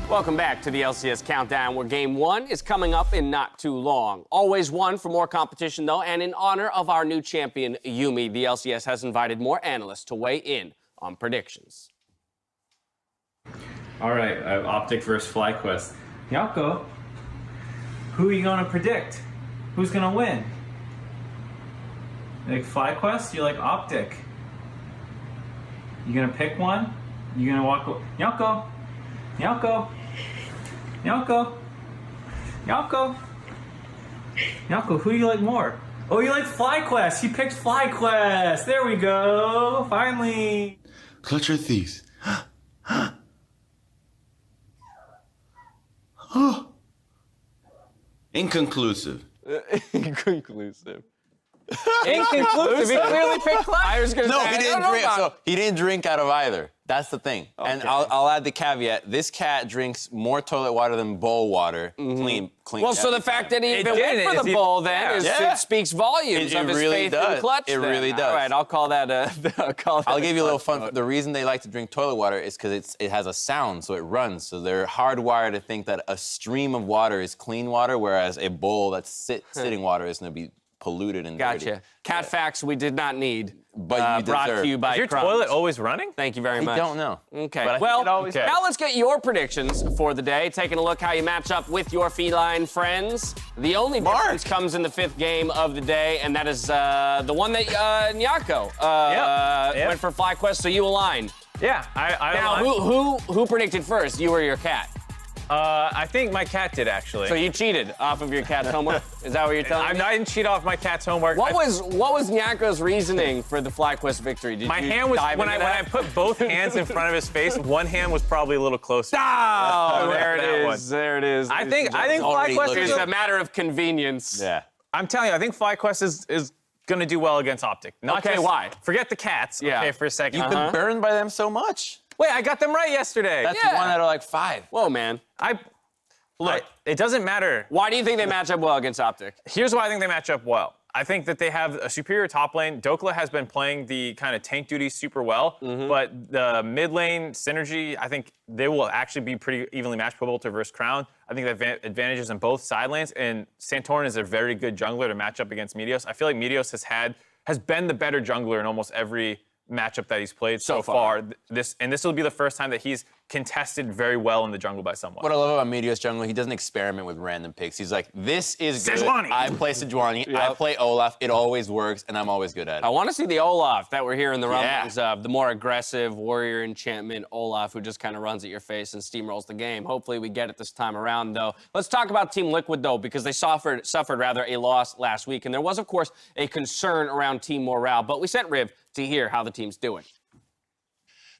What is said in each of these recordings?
Welcome back to the LCS Countdown, where Game 1 is coming up in not too long. Always one for more competition, though, and in honor of our new champion, Yuumi, the LCS has invited more analysts to weigh in on predictions. All right, Optic versus FlyQuest. Yako, who are you going to predict? Who's going to win? You like FlyQuest? You like Optic? You going to pick one? You going to walk... Yako! Yako! Yako! Yako! Yako, who do you like more? Oh, you like FlyQuest! He picked FlyQuest! There we go! Finally! Clutch your thieves. Inconclusive. Inconclusive. Inconclusive. He clearly picked Clutch. No, he didn't drink. So he didn't drink out of either. That's the thing. Okay. And I'll add the caveat. This cat drinks more toilet water than bowl water. Clean. Well, so the fact that he even went for the bowl then it speaks volumes of his faith in Clutch. It really does. All right, I'll call that I'll give you a little fun. The reason they like to drink toilet water is because it has a sound, so it runs. So they're hardwired to think that a stream of water is clean water, whereas a bowl that's sitting water is going to be polluted and dirty. Gotcha. Cat facts we did not need. But you brought deserve. to you by Is your Crumbs. toilet always running? Thank you very much. I don't know. Okay. But I well, think it always now let's get your predictions for the day. Taking a look how you match up with your feline friends. The only difference comes in the 5th game of the day, and that is the one that Nyako went for FlyQuest, so you align. Yeah, I Now, who predicted first, you or your cat? I think my cat did, actually. So you cheated off of your cat's homework? Is that what you're telling me? I didn't cheat off my cat's homework. What was Nyako's reasoning for the FlyQuest victory? Did my you hand was, dive when into I put both hands in front of his face, one hand was probably a little closer. Oh, there That it one. is. There it is. I think already FlyQuest It's is a matter of convenience. Yeah. I'm telling you, I think FlyQuest is going to do well against Optic. Not Okay, just, why? Forget the cats, okay, for a second. You've been burned by them so much. Wait, I got them right yesterday. That's the one out of like 5. Whoa, man. Look, it doesn't matter. Why do you think they match up well against Optic? Here's why I think they match up well. I think that they have a superior top lane. Dokla has been playing the kind of tank duty super well, but the mid lane synergy, I think they will actually be pretty evenly matched Pivotal versus Crown. I think they have advantages in both side lanes, and Santorin is a very good jungler to match up against Meteos. I feel like Meteos has been the better jungler in almost every matchup that he's played so far. This will be the first time that he's contested very well in the jungle by someone. What I love about Meteos jungle, he doesn't experiment with random picks. He's like, this is good. Sejuani. I play Sejuani. I play Olaf. It always works, and I'm always good at it. I want to see the Olaf that we're hearing the rumblings of, the more aggressive warrior enchantment Olaf who just kind of runs at your face and steamrolls the game. Hopefully we get it this time around, though. Let's talk about Team Liquid, though, because they suffered rather a loss last week, and there was, of course, a concern around team morale, but we sent Riv to hear how the team's doing.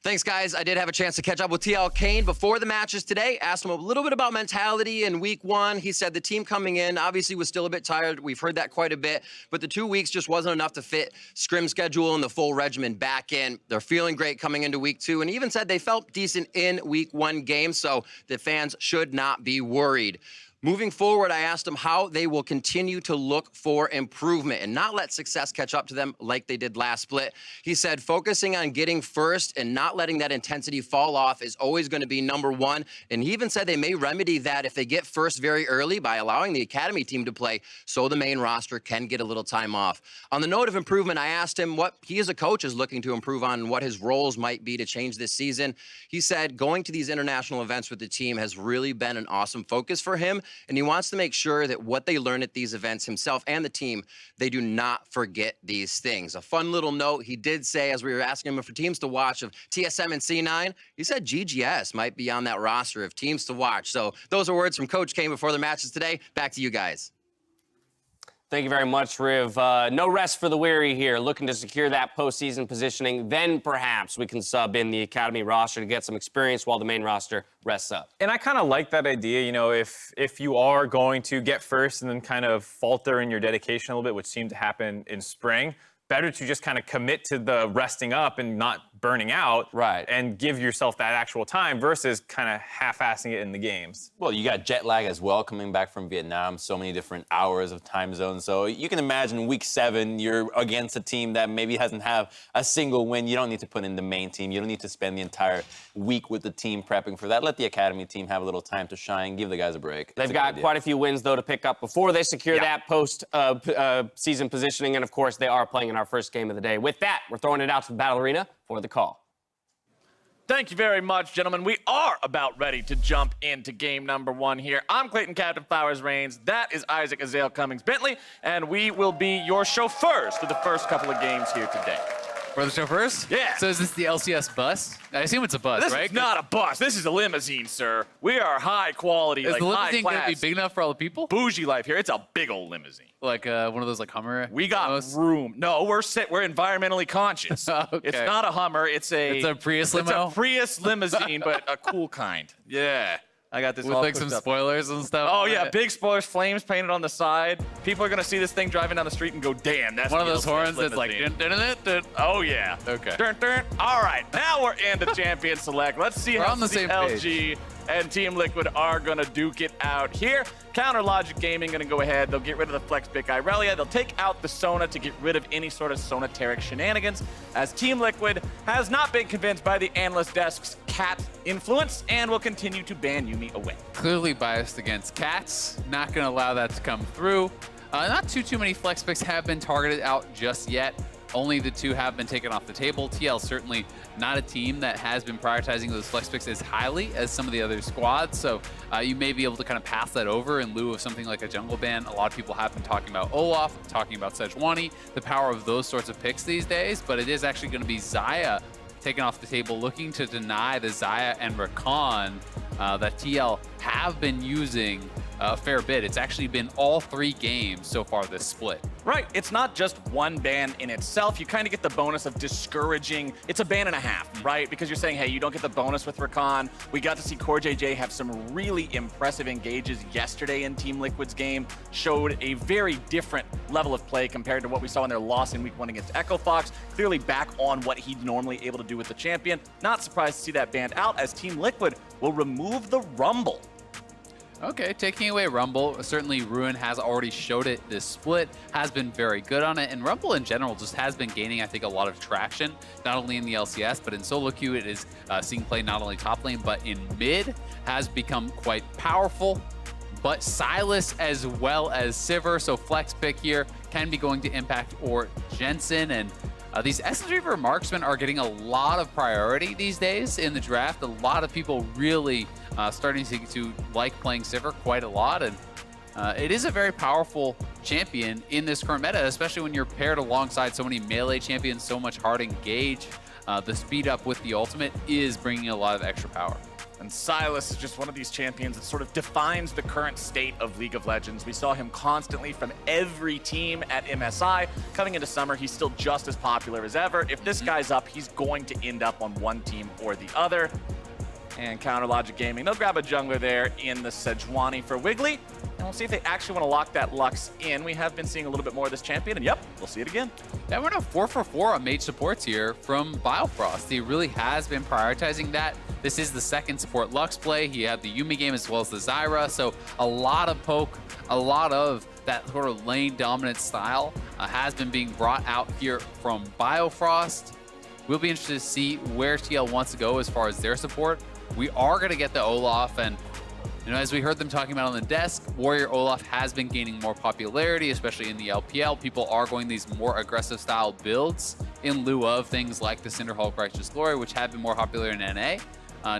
Thanks, guys. I did have a chance to catch up with TL Kane before the matches today. Asked him a little bit about mentality in week 1. He said the team coming in obviously was still a bit tired. We've heard that quite a bit, but the 2 weeks just wasn't enough to fit scrim schedule and the full regimen back in. They're feeling great coming into week 2, and even said they felt decent in week 1 game, so the fans should not be worried. Moving forward, I asked them how they will continue to look for improvement and not let success catch up to them like they did last split. He said focusing on getting first and not letting that intensity fall off is always going to be number 1. And he even said they may remedy that if they get first very early by allowing the academy team to play so the main roster can get a little time off. On the note of improvement, I asked him what he as a coach is looking to improve on and what his roles might be to change this season. He said going to these international events with the team has really been an awesome focus for him. And he wants to make sure that what they learn at these events, himself and the team, they do not forget these things. A fun little note, he did say, as we were asking him for teams to watch of TSM and C9, he said GGS might be on that roster of teams to watch. So those are words from Coach Kane before the matches today. Back to you guys. Thank you very much, Riv. No rest for the weary here. Looking to secure that postseason positioning. Then perhaps we can sub in the academy roster to get some experience while the main roster rests up. And I kind of like that idea, you know, if you are going to get first and then kind of falter in your dedication a little bit, which seemed to happen in spring, better to just kind of commit to the resting up and not burning out Right. and give yourself that actual time versus kind of half-assing it in the games. Well, you got jet lag as well coming back from Vietnam, so many different hours of time zones. So you can imagine week 7, you're against a team that maybe hasn't had a single win. You don't need to put in the main team. You don't need to spend the entire week with the team prepping for that. Let the academy team have a little time to shine. Give the guys a break. They've got quite a few wins, though, to pick up before they secure that post-season positioning. And, of course, they are playing in our first game of the day. With that, we're throwing it out to the Battle Arena for the call. Thank you very much, gentlemen. We are about ready to jump into game number 1 here. I'm Clayton Captain Flowers Reigns. That is Isaac Azale Cummings Bentley, and we will be your chauffeurs through the first couple of games here today. For the chauffeurs? Yeah. So is this the LCS bus? I assume it's a bus, This right? is not a bus. This is a limousine, sir. We are high quality, Is like the high limousine going to be class, big enough for all the people? bougie life here. It's a big old limousine. Like one of those like Hummer? We got almost? room. No, we're environmentally conscious. Okay. It's not a Hummer. It's a Prius limo? It's a Prius limousine, but a cool kind. Yeah. I got this With all like some pushed up. spoilers and stuff? Oh on yeah, it? big spoilers, flames painted on the side. People are gonna see this thing driving down the street and go, "Damn, that's One of the those LCS horns that's like... limousine." Dun, dun, dun, dun. Oh yeah. Okay. Dun, dun. All right, now we're into Champion Select. Let's see We're how on the same CLG and Team Liquid are gonna duke it out here. Counter Logic Gaming gonna go ahead. They'll get rid of the Flex Pick Irelia. They'll take out the Sona to get rid of any sort of Sonateric shenanigans, as Team Liquid has not been convinced by the analyst desk's cat influence and will continue to ban Yuumi away. Clearly biased against cats. Not going to allow that to come through. Not too many flex picks have been targeted out just yet. Only the 2 have been taken off the table. TL certainly not a team that has been prioritizing those flex picks as highly as some of the other squads. So you may be able to kind of pass that over in lieu of something like a jungle ban. A lot of people have been talking about Olaf, talking about Sejuani, the power of those sorts of picks these days. But it is actually going to be Xayah taken off the table, looking to deny the Xayah and Rakan that TL have been using a fair bit. It's actually been all 3 games so far this split. Right, it's not just one ban in itself. You kind of get the bonus of discouraging. It's a ban and a half, right? Because you're saying, hey, you don't get the bonus with Rakan. We got to see Core JJ have some really impressive engages yesterday in Team Liquid's game. Showed a very different level of play compared to what we saw in their loss in week 1 against Echo Fox. Clearly back on what he's normally able to do with the champion. Not surprised to see that banned out, as Team Liquid will remove the Rumble. Okay, taking away Rumble. Certainly Ruin has already showed it this split, has been very good on it, and Rumble in general just has been gaining, I think, a lot of traction, not only in the LCS, but in solo queue. It is seeing play not only top lane, but in mid, has become quite powerful. But Silas as well as Sivir, so flex pick here, can be going to Impact or Jensen, and these SSG for marksmen are getting a lot of priority these days in the draft. A lot of people really starting to like playing Sivir quite a lot, and it is a very powerful champion in this current meta, especially when you're paired alongside so many melee champions, so much hard engage. The speed up with the ultimate is bringing a lot of extra power. And Silas is just one of these champions that sort of defines the current state of League of Legends. We saw him constantly from every team at MSI. Coming into summer, he's still just as popular as ever. If this guy's up, he's going to end up on one team or the other. And Counter Logic Gaming, they'll grab a jungler there in the Sejuani for Wiggly. And we'll see if they actually want to lock that Lux in. We have been seeing a little bit more of this champion, and yep, we'll see it again. Yeah, we're now 4 for 4 on mage supports here from Biofrost. He really has been prioritizing that. This is the second support Lux play. He had the Yuumi game as well as the Zyra, so a lot of poke, a lot of that sort of lane dominant style has been being brought out here from Biofrost. We'll be interested to see where TL wants to go as far as their support. We are going to get the Olaf, and as we heard them talking about on the desk, Warrior Olaf has been gaining more popularity, especially in the LPL. People are going these more aggressive style builds in lieu of things like the Cinderhulk Righteous Glory, which have been more popular in NA.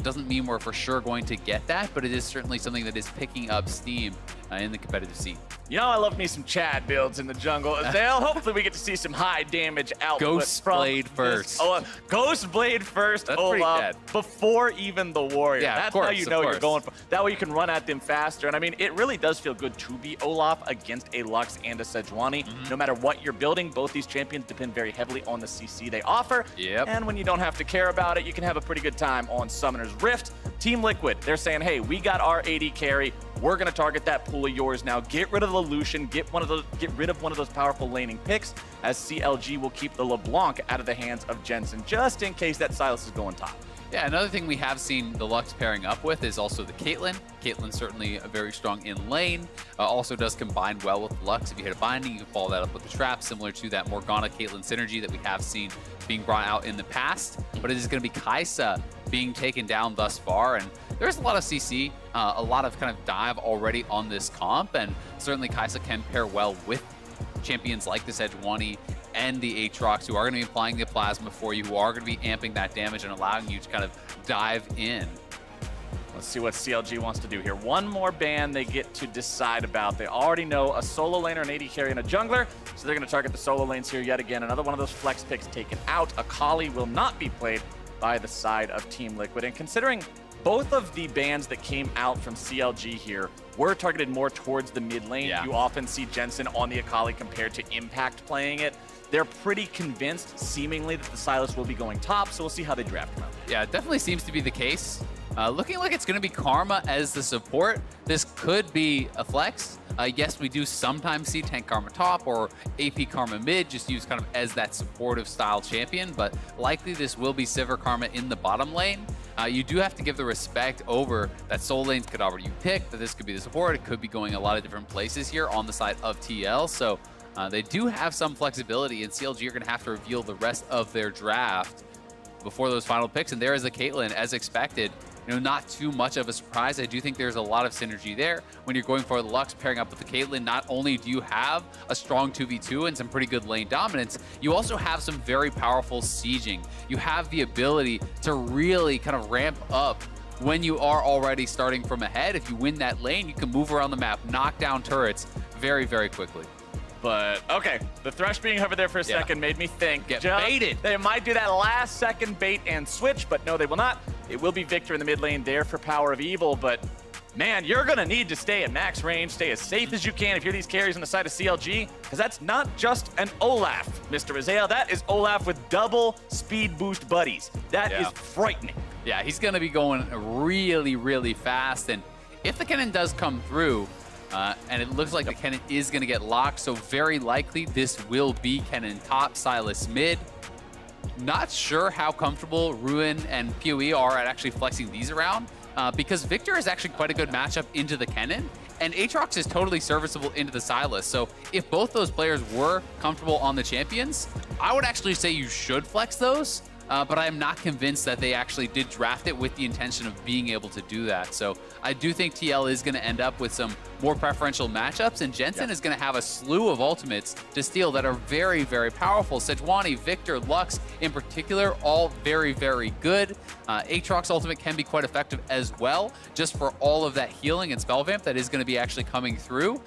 Doesn't mean we're for sure going to get that, but it is certainly something that is picking up steam in the competitive scene. You know, I love me some Chad builds in the jungle. Azale, hopefully we get to see some high damage output. Ghost Blade first. Ghost Blade first, That's pretty Olaf, dead. Before even the Warrior. Yeah, That's of course, how you know of you're course. going for. That way you can run at them faster. And I mean, it really does feel good to be Olaf against a Lux and a Sejuani. No matter what you're building, both these champions depend very heavily on the CC they offer. Yep. And when you don't have to care about it, you can have a pretty good time on Summoner's Rift. Team Liquid, they're saying, hey, we got our AD carry. We're gonna target that pool of yours now. Get rid of the Lucian, get rid of one of those powerful laning picks, as CLG will keep the LeBlanc out of the hands of Jensen, just in case that Sylas is going top. Yeah, another thing we have seen the Lux pairing up with is also the Caitlyn. Caitlyn's certainly very strong in lane. Also does combine well with Lux. If you hit a binding, you can follow that up with the trap, similar to that Morgana-Caitlyn synergy that we have seen being brought out in the past. But it is going to be Kai'Sa being taken down thus far, and there's a lot of CC, a lot of kind of dive already on this comp, and certainly Kai'Sa can pair well with champions like the Sejuani and the Aatrox, who are going to be applying the plasma for you, who are going to be amping that damage and allowing you to kind of dive in. Let's see what CLG wants to do here. One more ban they get to decide about. They already know a solo laner, an AD carry, and a jungler, so they're going to target the solo lanes here yet again. Another one of those flex picks taken out. Akali will not be played by the side of Team Liquid. And considering both of the bans that came out from CLG here were targeted more towards the mid lane, you often see Jensen on the Akali compared to Impact playing it. They're pretty convinced, seemingly, that the Sylas will be going top, so we'll see how they draft him out. Yeah, it definitely seems to be the case. Looking like it's going to be Karma as the support. This could be a flex. Yes, we do sometimes see Tank Karma top or AP Karma mid, just used kind of as that supportive style champion, but likely this will be Sivir Karma in the bottom lane. You do have to give the respect over that soul lanes could already be picked, that this could be the support. It could be going a lot of different places here on the side of TL, so they do have some flexibility, and CLG are going to have to reveal the rest of their draft before those final picks. And there is a Caitlyn, as expected. You know, not too much of a surprise. I do think there's a lot of synergy there. When you're going for the Lux pairing up with the Caitlyn, not only do you have a strong 2v2 and some pretty good lane dominance, you also have some very powerful sieging. You have the ability to really kind of ramp up when you are already starting from ahead. If you win that lane, you can move around the map, knock down turrets very, very quickly. But, okay, the Thresh being over there for a second made me think. Get baited. They might do that last second bait and switch, but no, they will not. It will be Victor in the mid lane there for Power of Evil, but man, you're going to need to stay at max range, stay as safe as you can if you're these carries on the side of CLG, because that's not just an Olaf, Mr. Rizal. That is Olaf with double speed boost buddies. That is frightening. Yeah, he's going to be going really, really fast, and if the cannon does come through, and it looks like the cannon is going to get locked, so very likely this will be cannon top, Sylas mid. Not sure how comfortable Ruin and PoE are at actually flexing these around, because Victor is actually quite a good matchup into the cannon, and Aatrox is totally serviceable into the Sylas. So if both those players were comfortable on the champions, I would actually say you should flex those. But I am not convinced that they actually did draft it with the intention of being able to do that. So I do think TL is going to end up with some more preferential matchups, and Jensen is going to have a slew of ultimates to steal that are very, very powerful. Sejuani, Victor, Lux in particular, all very, very good. Aatrox ultimate can be quite effective as well, just for all of that healing and spell vamp that is going to be actually coming through,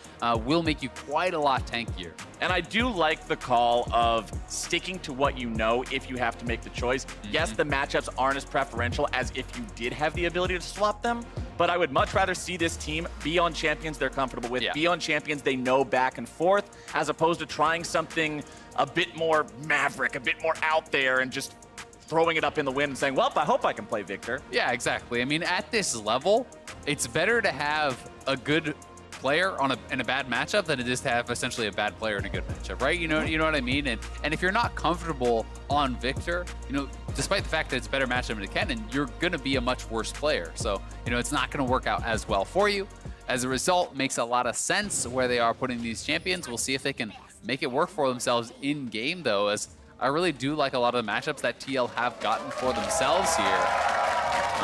will make you quite a lot tankier. And I do like the call of sticking to what you know if you have to make the choice. Yes, the matchups aren't as preferential as if you did have the ability to swap them, but I would much rather see this team be on champions they're comfortable with, be on champions they know back and forth, as opposed to trying something a bit more maverick, a bit more out there, and just throwing it up in the wind and saying, well, I hope I can play Victor. Yeah, exactly. I mean, at this level, it's better to have a good player in a bad matchup than it is to have essentially a bad player in a good matchup, right? You know what I mean? And if you're not comfortable on Victor, you know, despite the fact that it's a better matchup in the cannon, you're gonna be a much worse player. So, you know, it's not gonna work out as well for you. As a result, makes a lot of sense where they are putting these champions. We'll see if they can make it work for themselves in game, though, as I really do like a lot of the matchups that TL have gotten for themselves here.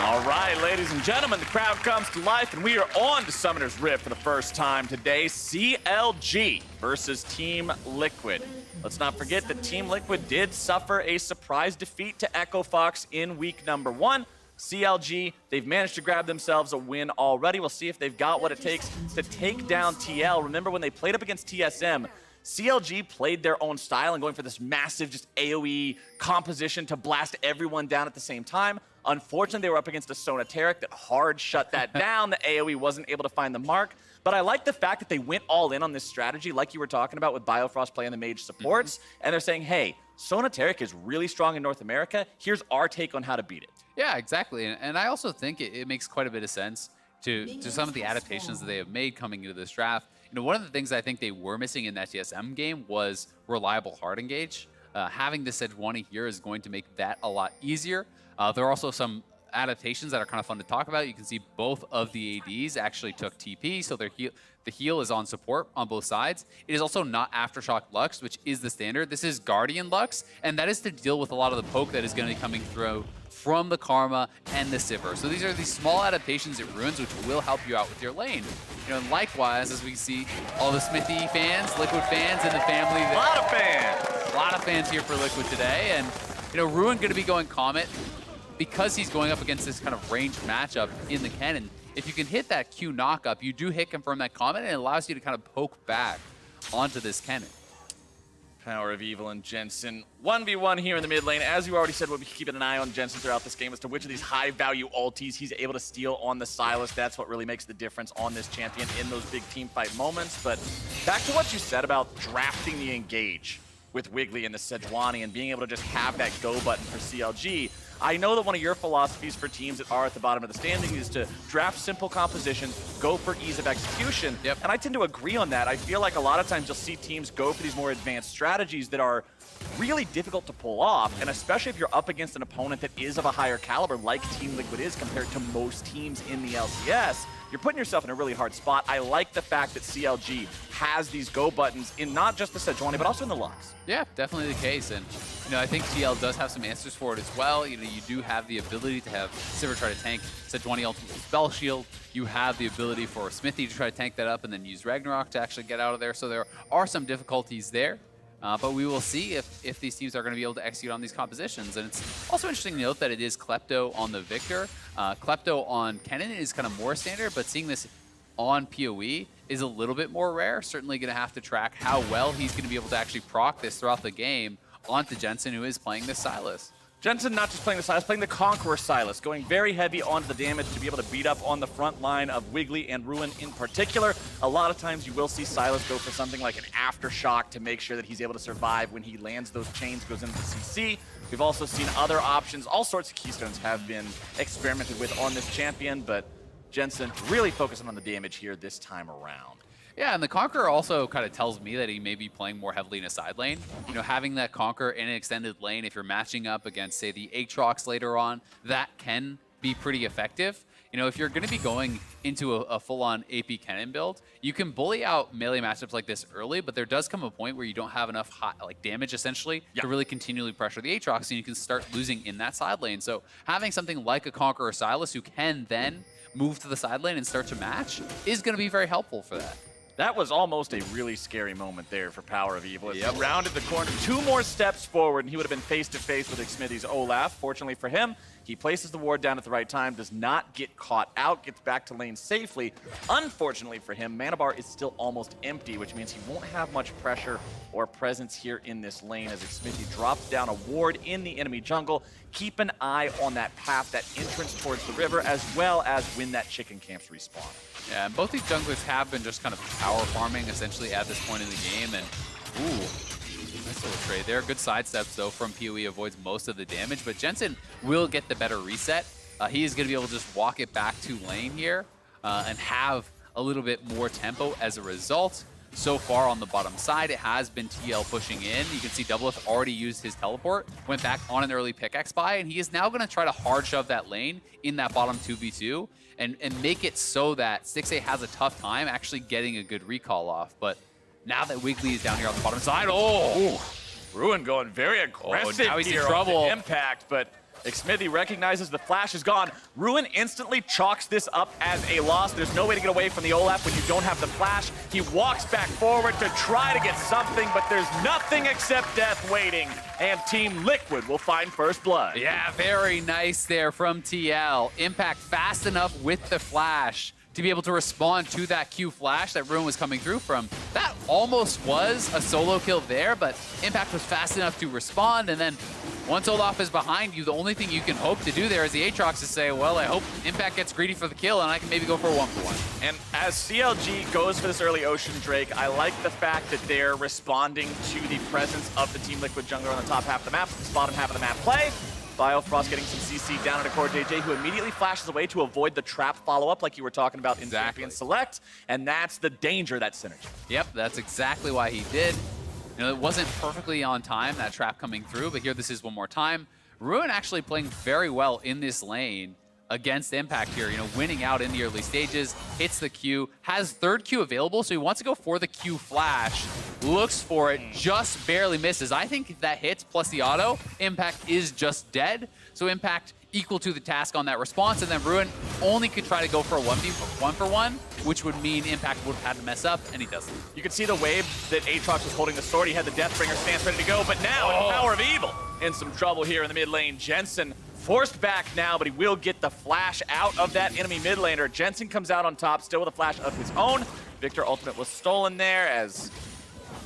All right, ladies and gentlemen, the crowd comes to life, and we are on to Summoner's Rift for the first time today. CLG versus Team Liquid. Let's not forget that Team Liquid did suffer a surprise defeat to Echo Fox in week number 1. CLG, they've managed to grab themselves a win already. We'll see if they've got what it takes to take down TL. Remember when they played up against TSM, CLG played their own style and going for this massive just AoE composition to blast everyone down at the same time. Unfortunately, they were up against a Sonateric that hard shut that down. The AoE wasn't able to find the mark. But I like the fact that they went all in on this strategy like you were talking about with Biofrost playing the mage supports. And they're saying, hey, Sonateric is really strong in North America. Here's our take on how to beat it. Yeah, exactly. And I also think it makes quite a bit of sense to some of the adaptations that they have made coming into this draft. One of the things I think they were missing in that TSM game was reliable hard engage. Having the Sejuani here is going to make that a lot easier. There are also some adaptations that are kind of fun to talk about. You can see both of the ADs actually took TP, so the heal is on support on both sides. It is also not Aftershock Lux, which is the standard. This is Guardian Lux, and that is to deal with a lot of the poke that is going to be coming through from the Karma and the Sivir. So these are these small adaptations at Ruins, which will help you out with your lane. And likewise, as we see all the Smithy fans, Liquid fans in the family. A lot of fans. A lot of fans here for Liquid today. And, Ruin going to be going Comet because he's going up against this kind of ranged matchup in the cannon. If you can hit that Q knockup, you do hit confirm that Comet, and it allows you to kind of poke back onto this cannon. Power of Evil and Jensen 1v1 here in the mid lane. As you already said, we'll be keeping an eye on Jensen throughout this game as to which of these high-value ultis he's able to steal on the Sylas. That's what really makes the difference on this champion in those big team fight moments. But back to what you said about drafting the engage with Wiggly and the Sejuani and being able to just have that go button for CLG. I know that one of your philosophies for teams that are at the bottom of the standing is to draft simple compositions, go for ease of execution. Yep. And I tend to agree on that. I feel like a lot of times you'll see teams go for these more advanced strategies that are really difficult to pull off, and especially if you're up against an opponent that is of a higher caliber like Team Liquid is compared to most teams in the LCS, you're putting yourself in a really hard spot. I like the fact that CLG has these go buttons in not just the Sejuani, but also in the Lux. Yeah, definitely the case. And, I think TL does have some answers for it as well. You do have the ability to have Sivir try to tank Sejuani ultimate spell shield. You have the ability for Smithy to try to tank that up and then use Ragnarok to actually get out of there. So there are some difficulties there. But we will see if these teams are going to be able to execute on these compositions. And it's also interesting to note that it is Klepto on the Victor. Klepto on Kennen is kind of more standard, but seeing this on PoE is a little bit more rare. Certainly going to have to track how well he's going to be able to actually proc this throughout the game onto Jensen, who is playing the Sylas. Jensen not just playing the Sylas, playing the Conqueror Sylas, going very heavy onto the damage to be able to beat up on the front line of Wiggly and Ruin in particular. A lot of times you will see Sylas go for something like an Aftershock to make sure that he's able to survive when he lands those chains, goes into the CC. We've also seen other options. All sorts of keystones have been experimented with on this champion, but Jensen really focusing on the damage here this time around. Yeah, and the Conqueror also kind of tells me that he may be playing more heavily in a side lane. Having that Conqueror in an extended lane, if you're matching up against, say, the Aatrox later on, that can be pretty effective. If you're going to be going into a full-on AP Kennen build, you can bully out melee matchups like this early, but there does come a point where you don't have enough damage, essentially, to really continually pressure the Aatrox, and you can start losing in that side lane. So having something like a Conqueror Sylas who can then move to the side lane and start to match is going to be very helpful for that. That was almost a really scary moment there for Power of Evil. He rounded the corner 2 more steps forward, and he would have been face-to-face with Xmithie's Olaf. Fortunately for him, he places the ward down at the right time, does not get caught out, gets back to lane safely. Unfortunately for him, mana bar is still almost empty, which means he won't have much pressure or presence here in this lane as Xmithie drops down a ward in the enemy jungle. Keep an eye on that path, that entrance towards the river, as well as when that chicken camps respawn. Yeah, and both these junglers have been just kind of power farming essentially at this point in the game. And ooh, nice little trade there. Good sidesteps though from PoE, avoids most of the damage, but Jensen will get the better reset. He is going to be able to just walk it back to lane here and have a little bit more tempo as a result. So far on the bottom side, it has been TL pushing in. You can see Doublelift already used his teleport, went back on an early pickaxe buy, and he is now going to try to hard shove that lane in that bottom 2v2 and make it so that Stixxay has a tough time actually getting a good recall off. But now that Wiggly is down here on the bottom side, Ruin going very aggressive now he's in here trouble. on the impact, but Xmithie recognizes the flash is gone. Ruin instantly chalks this up as a loss. There's no way to get away from the Olaf when you don't have the flash. He walks back forward to try to get something, but there's nothing except death waiting. And Team Liquid will find first blood. Yeah, very nice there from TL. Impact fast enough with the flash to be able to respond to that Q flash that Ruin was coming through from. That almost was a solo kill there, but Impact was fast enough to respond, and then once Olaf is behind you, the only thing you can hope to do there is the Aatrox to say, well, I hope Impact gets greedy for the kill and I can maybe go for a 1-for-1. And as CLG goes for this early Ocean Drake, I like the fact that they're responding to the presence of the Team Liquid jungler on the top half of the map, this bottom half of the map play. Biofrost getting some CC down into CoreJJ, who immediately flashes away to avoid the trap follow-up like you were talking about in Champion Select, and that's the danger of that synergy. Yep, that's exactly why he did. You know, it wasn't perfectly on time, that trap coming through, but here this is one more time. Ruin actually playing very well in this lane against Impact here, you know, winning out in the early stages, hits the Q, has third Q available, so he wants to go for the Q flash, looks for it, just barely misses. I think if that hits plus the auto, Impact is just dead, so Impact equal to the task on that response, and then Ruin only could try to go for a 1v1, which would mean Impact would have had to mess up, and he doesn't. You can see the wave that Aatrox was holding the sword. He had the Deathbringer stance ready to go, but now in Power of Evil, in some trouble here in the mid lane. Jensen forced back now, but he will get the flash out of that enemy mid laner. Jensen comes out on top, still with a flash of his own. Victor ultimate was stolen there, as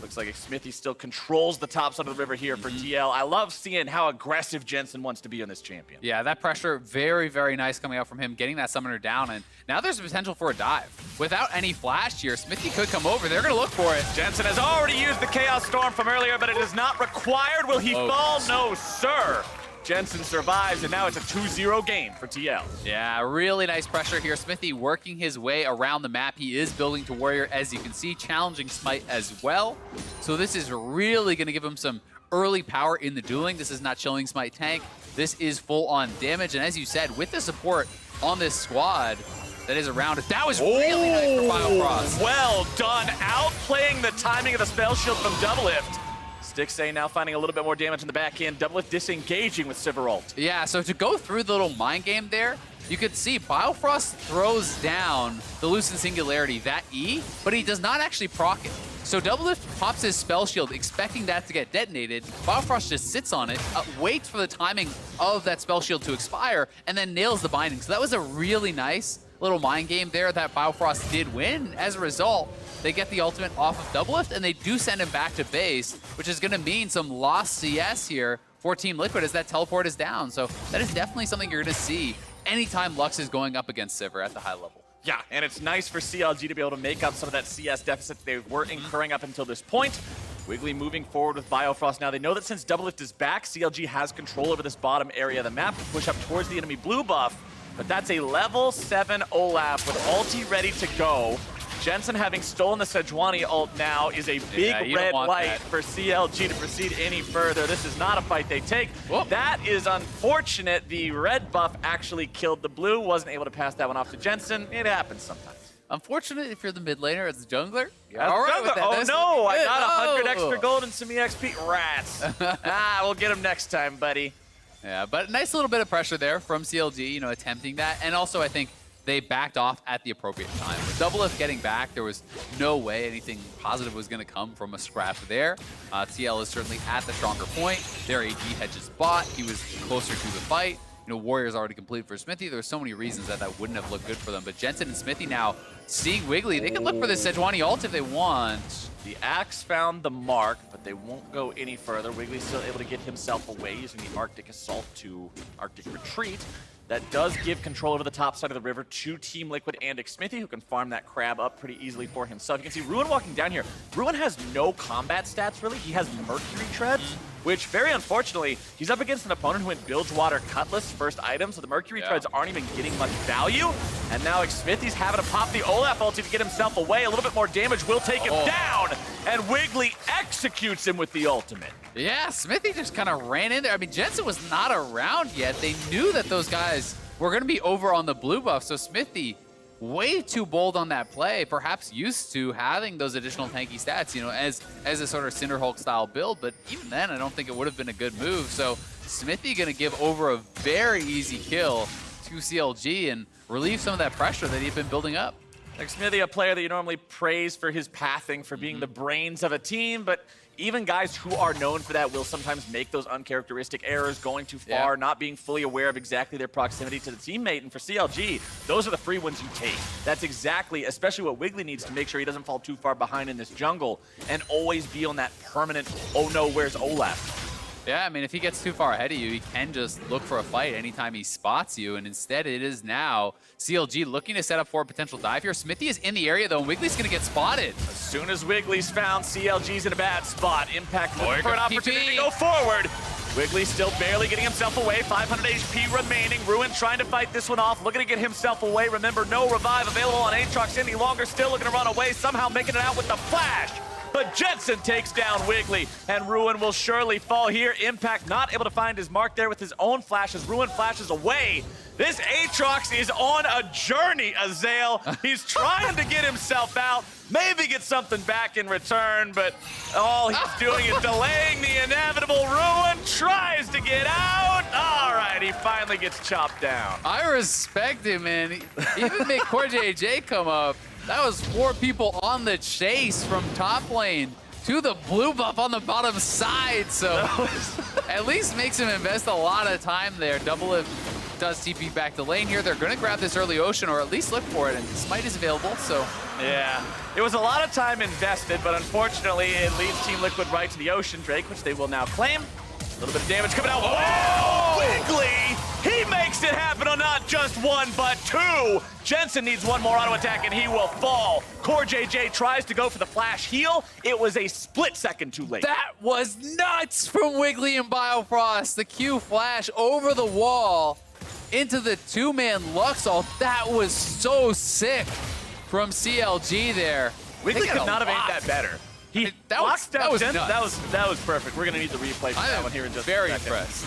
looks like Smithy still controls the top side of the river here for TL. I love seeing how aggressive Jensen wants to be on this champion. Yeah, that pressure, very, very nice coming out from him, getting that summoner down, and now there's a potential for a dive. Without any flash here, Smithy could come over. They're going to look for it. Jensen has already used the Chaos Storm from earlier, but it is not required. Will he fall? No, sir. Jensen survives, and now it's a 2-0 game for TL. Yeah, really nice pressure here. Smithy working his way around the map. He is building to Warrior, as you can see, challenging Smite as well. So this is really going to give him some early power in the dueling. This is not chilling Smite tank. This is full-on damage, and as you said, with the support on this squad that is around it, that was really nice for Biofrost. Well done, outplaying the timing of the spell shield from Doublelift. Stixay now finding a little bit more damage in the back end. Doublelift disengaging with Sivir ult. Yeah, so to go through the little mind game there, you could see Biofrost throws down the Lucent Singularity, that E, but he does not actually proc it. So Doublelift pops his spell shield, expecting that to get detonated. Biofrost just sits on it, waits for the timing of that spell shield to expire, and then nails the binding. So that was a really nice little mind game there that Biofrost did win. As a result, they get the ultimate off of Doublelift, and they do send him back to base, which is going to mean some lost CS here for Team Liquid as that teleport is down. So that is definitely something you're going to see anytime Lux is going up against Sivir at the high level. Yeah, and it's nice for CLG to be able to make up some of that CS deficit they were incurring up until this point. Wiggly moving forward with Biofrost now. They know that since Doublelift is back, CLG has control over this bottom area of the map to push up towards the enemy blue buff. But that's a level 7 Olaf with ulti ready to go. Jensen, having stolen the Sejuani ult now, is a big red light for CLG to proceed any further. This is not a fight they take. Whoop. That is unfortunate. The red buff actually killed the blue. Wasn't able to pass that one off to Jensen. It happens sometimes. Unfortunate if you're the mid laner as the jungler. Yeah, all right with that. Oh no, I got 100 extra gold and some EXP. Rats. We'll get them next time, buddy. Yeah, but nice little bit of pressure there from CLG, you know, attempting that. And also, I think they backed off at the appropriate time. With Doublelift getting back, there was no way anything positive was going to come from a scrap there. TL is certainly at the stronger point. Their AD had just bought. He was closer to the fight. You know, Warrior's already completed for Smithy. There were so many reasons that that wouldn't have looked good for them. But Jensen and Smithy now seeing Wiggly. They can look for this Sejuani ult if they want. The Axe found the mark, but they won't go any further. Wiggly's still able to get himself away using the Arctic Assault to Arctic Retreat. That does give control over the top side of the river to Team Liquid and Xmithy, who can farm that crab up pretty easily for himself. You can see Ruin walking down here. Ruin has no combat stats, really. He has Mercury Treads, which, very unfortunately, he's up against an opponent who went Bilgewater Cutlass first item, so the Mercury Treads aren't even getting much value. And now Xmithy's having to pop the Olaf ulti to get himself away. A little bit more damage will take him down, and Wiggly executes him with the ultimate. Yeah, Smithy just kind of ran in there. I mean, Jensen was not around yet. They knew that those guys were going to be over on the blue buff, so Smithy, way too bold on that play, perhaps used to having those additional tanky stats, you know, as a sort of Cinderhulk style build, but even then, I don't think it would have been a good move. So Smithy going to give over a very easy kill to CLG and relieve some of that pressure that he'd been building up. Smithy, a player that you normally praise for his pathing, for being the brains of a team, but even guys who are known for that will sometimes make those uncharacteristic errors, going too far, not being fully aware of exactly their proximity to the teammate. And for CLG, those are the free ones you take. That's exactly, especially what Wiggly needs to make sure he doesn't fall too far behind in this jungle and always be on that permanent, oh no, where's Olaf? Yeah, I mean, if he gets too far ahead of you, he can just look for a fight anytime he spots you, and instead it is now CLG looking to set up for a potential dive here. Smithy is in the area, though, and Wiggly's going to get spotted. As soon as Wiggly's found, CLG's in a bad spot. Impact looking for an opportunity to go forward. Wiggly still barely getting himself away. 500 HP remaining. Ruin trying to fight this one off. Looking to get himself away. Remember, no revive available on Aatrox any longer. Still looking to run away. Somehow making it out with the flash. But Jensen takes down Wiggly, and Ruin will surely fall here. Impact not able to find his mark there with his own flash as Ruin flashes away. This Aatrox is on a journey, Azael. He's trying to get himself out, maybe get something back in return, but all he's doing is delaying the inevitable. Ruin tries to get out. All right, he finally gets chopped down. I respect him, man. Even make CLG come up. That was 4 people on the chase from top lane to the blue buff on the bottom side, so at least makes him invest a lot of time there. Double Lift does TP back to lane here. They're gonna grab this early Ocean or at least look for it, and Smite is available, so. Yeah, it was a lot of time invested, but unfortunately it leads Team Liquid right to the Ocean Drake, which they will now claim. A little bit of damage coming out. Oh, Wiggly! He makes it happen on not just 1, but 2. Jensen needs one more auto attack and he will fall. CoreJJ tries to go for the flash heal. It was a split second too late. That was nuts from Wiggly and Biofrost. The Q flash over the wall into the 2-man Luxalt. That was so sick from CLG there. Wiggly could not have aimed that better. He locked down Jensen. That was perfect. We're gonna need the replay for that one here in just a second. Very impressed.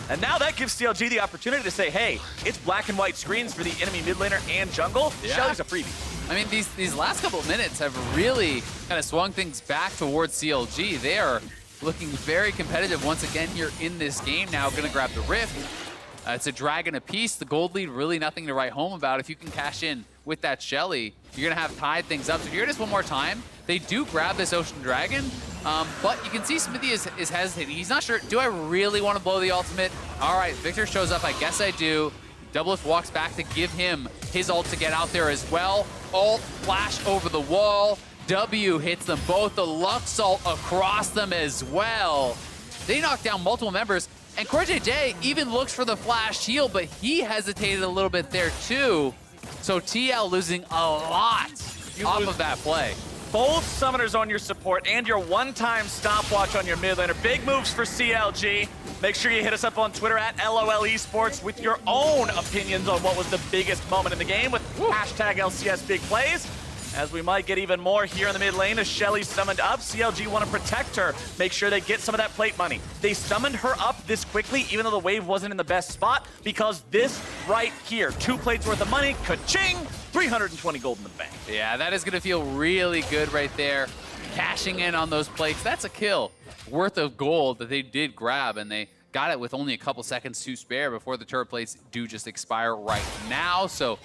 And now that gives CLG the opportunity to say, hey, it's black and white screens for the enemy mid laner and jungle. Yeah. Shelly's a freebie. I mean, these last couple of minutes have really kind of swung things back towards CLG. They are looking very competitive once again here in this game now. Gonna grab the Rift. It's a dragon apiece. The gold lead, really nothing to write home about. If you can cash in with that Shelly, you're gonna have tied things up. So here it is one more time. They do grab this Ocean Dragon, but you can see Smithy is hesitating. He's not sure, do I really want to blow the ultimate? All right, Victor shows up, I guess I do. Doublelift walks back to give him his ult to get out there as well. Ult, flash over the wall. W hits them both, the Luxalt across them as well. They knock down multiple members, and CoreJJ even looks for the flash heal, but he hesitated a little bit there too. So TL losing a lot off of that play. Both summoners on your support and your one-time stopwatch on your mid laner. Big moves for CLG. Make sure you hit us up on Twitter at LOL Esports with your own opinions on what was the biggest moment in the game with hashtag LCS big plays. As we might get even more here in the mid lane as Shelly summoned up. CLG want to protect her, make sure they get some of that plate money. They summoned her up this quickly, even though the wave wasn't in the best spot, because this right here, 2 plates worth of money, ka-ching, 320 gold in the bank. Yeah, that is gonna feel really good right there. Cashing in on those plates, that's a kill worth of gold that they did grab, and they got it with only a couple seconds to spare before the turret plates do just expire right now. So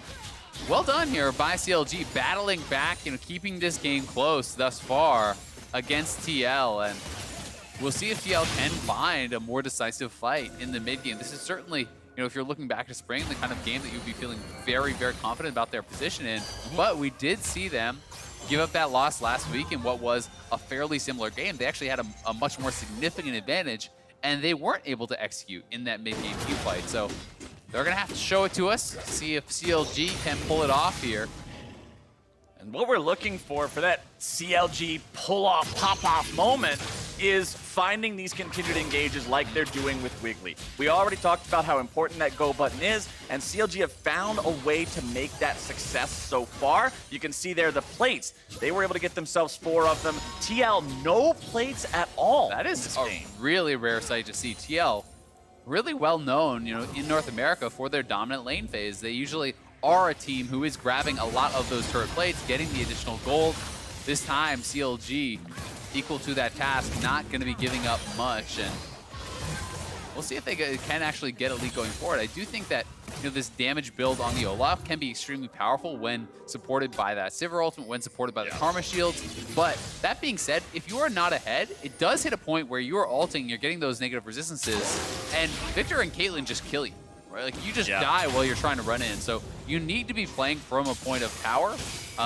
well done here by CLG, battling back, keeping this game close thus far against TL, and we'll see if TL can find a more decisive fight in the mid game. This is certainly, if you're looking back to spring, the kind of game that you'd be feeling very, very confident about their position in. But we did see them give up that loss last week in what was a fairly similar game. They actually had a much more significant advantage, and they weren't able to execute in that mid-game Q fight. So they're gonna have to show it to us, see if CLG can pull it off here. And what we're looking for that CLG pull-off, pop-off moment is finding these continued engages like they're doing with Wiggly. We already talked about how important that go button is, and CLG have found a way to make that success so far. You can see there the plates. They were able to get themselves 4 of them. TL, no plates at all. That is this a game. really rare sight to see. TL, really well known, in North America for their dominant lane phase. They usually are a team who is grabbing a lot of those turret plates, getting the additional gold. This time, CLG equal to that task, not going to be giving up much, and we'll see if they can actually get a lead going forward. I do think that this damage build on the Olaf can be extremely powerful when supported by that Sivir ultimate, when supported by the Karma shields. But that being said, if you are not ahead, it does hit a point where you are ulting, you're getting those negative resistances, and Victor and Caitlyn just kill you. Right? Like, you just die while you're trying to run in. So you need to be playing from a point of power.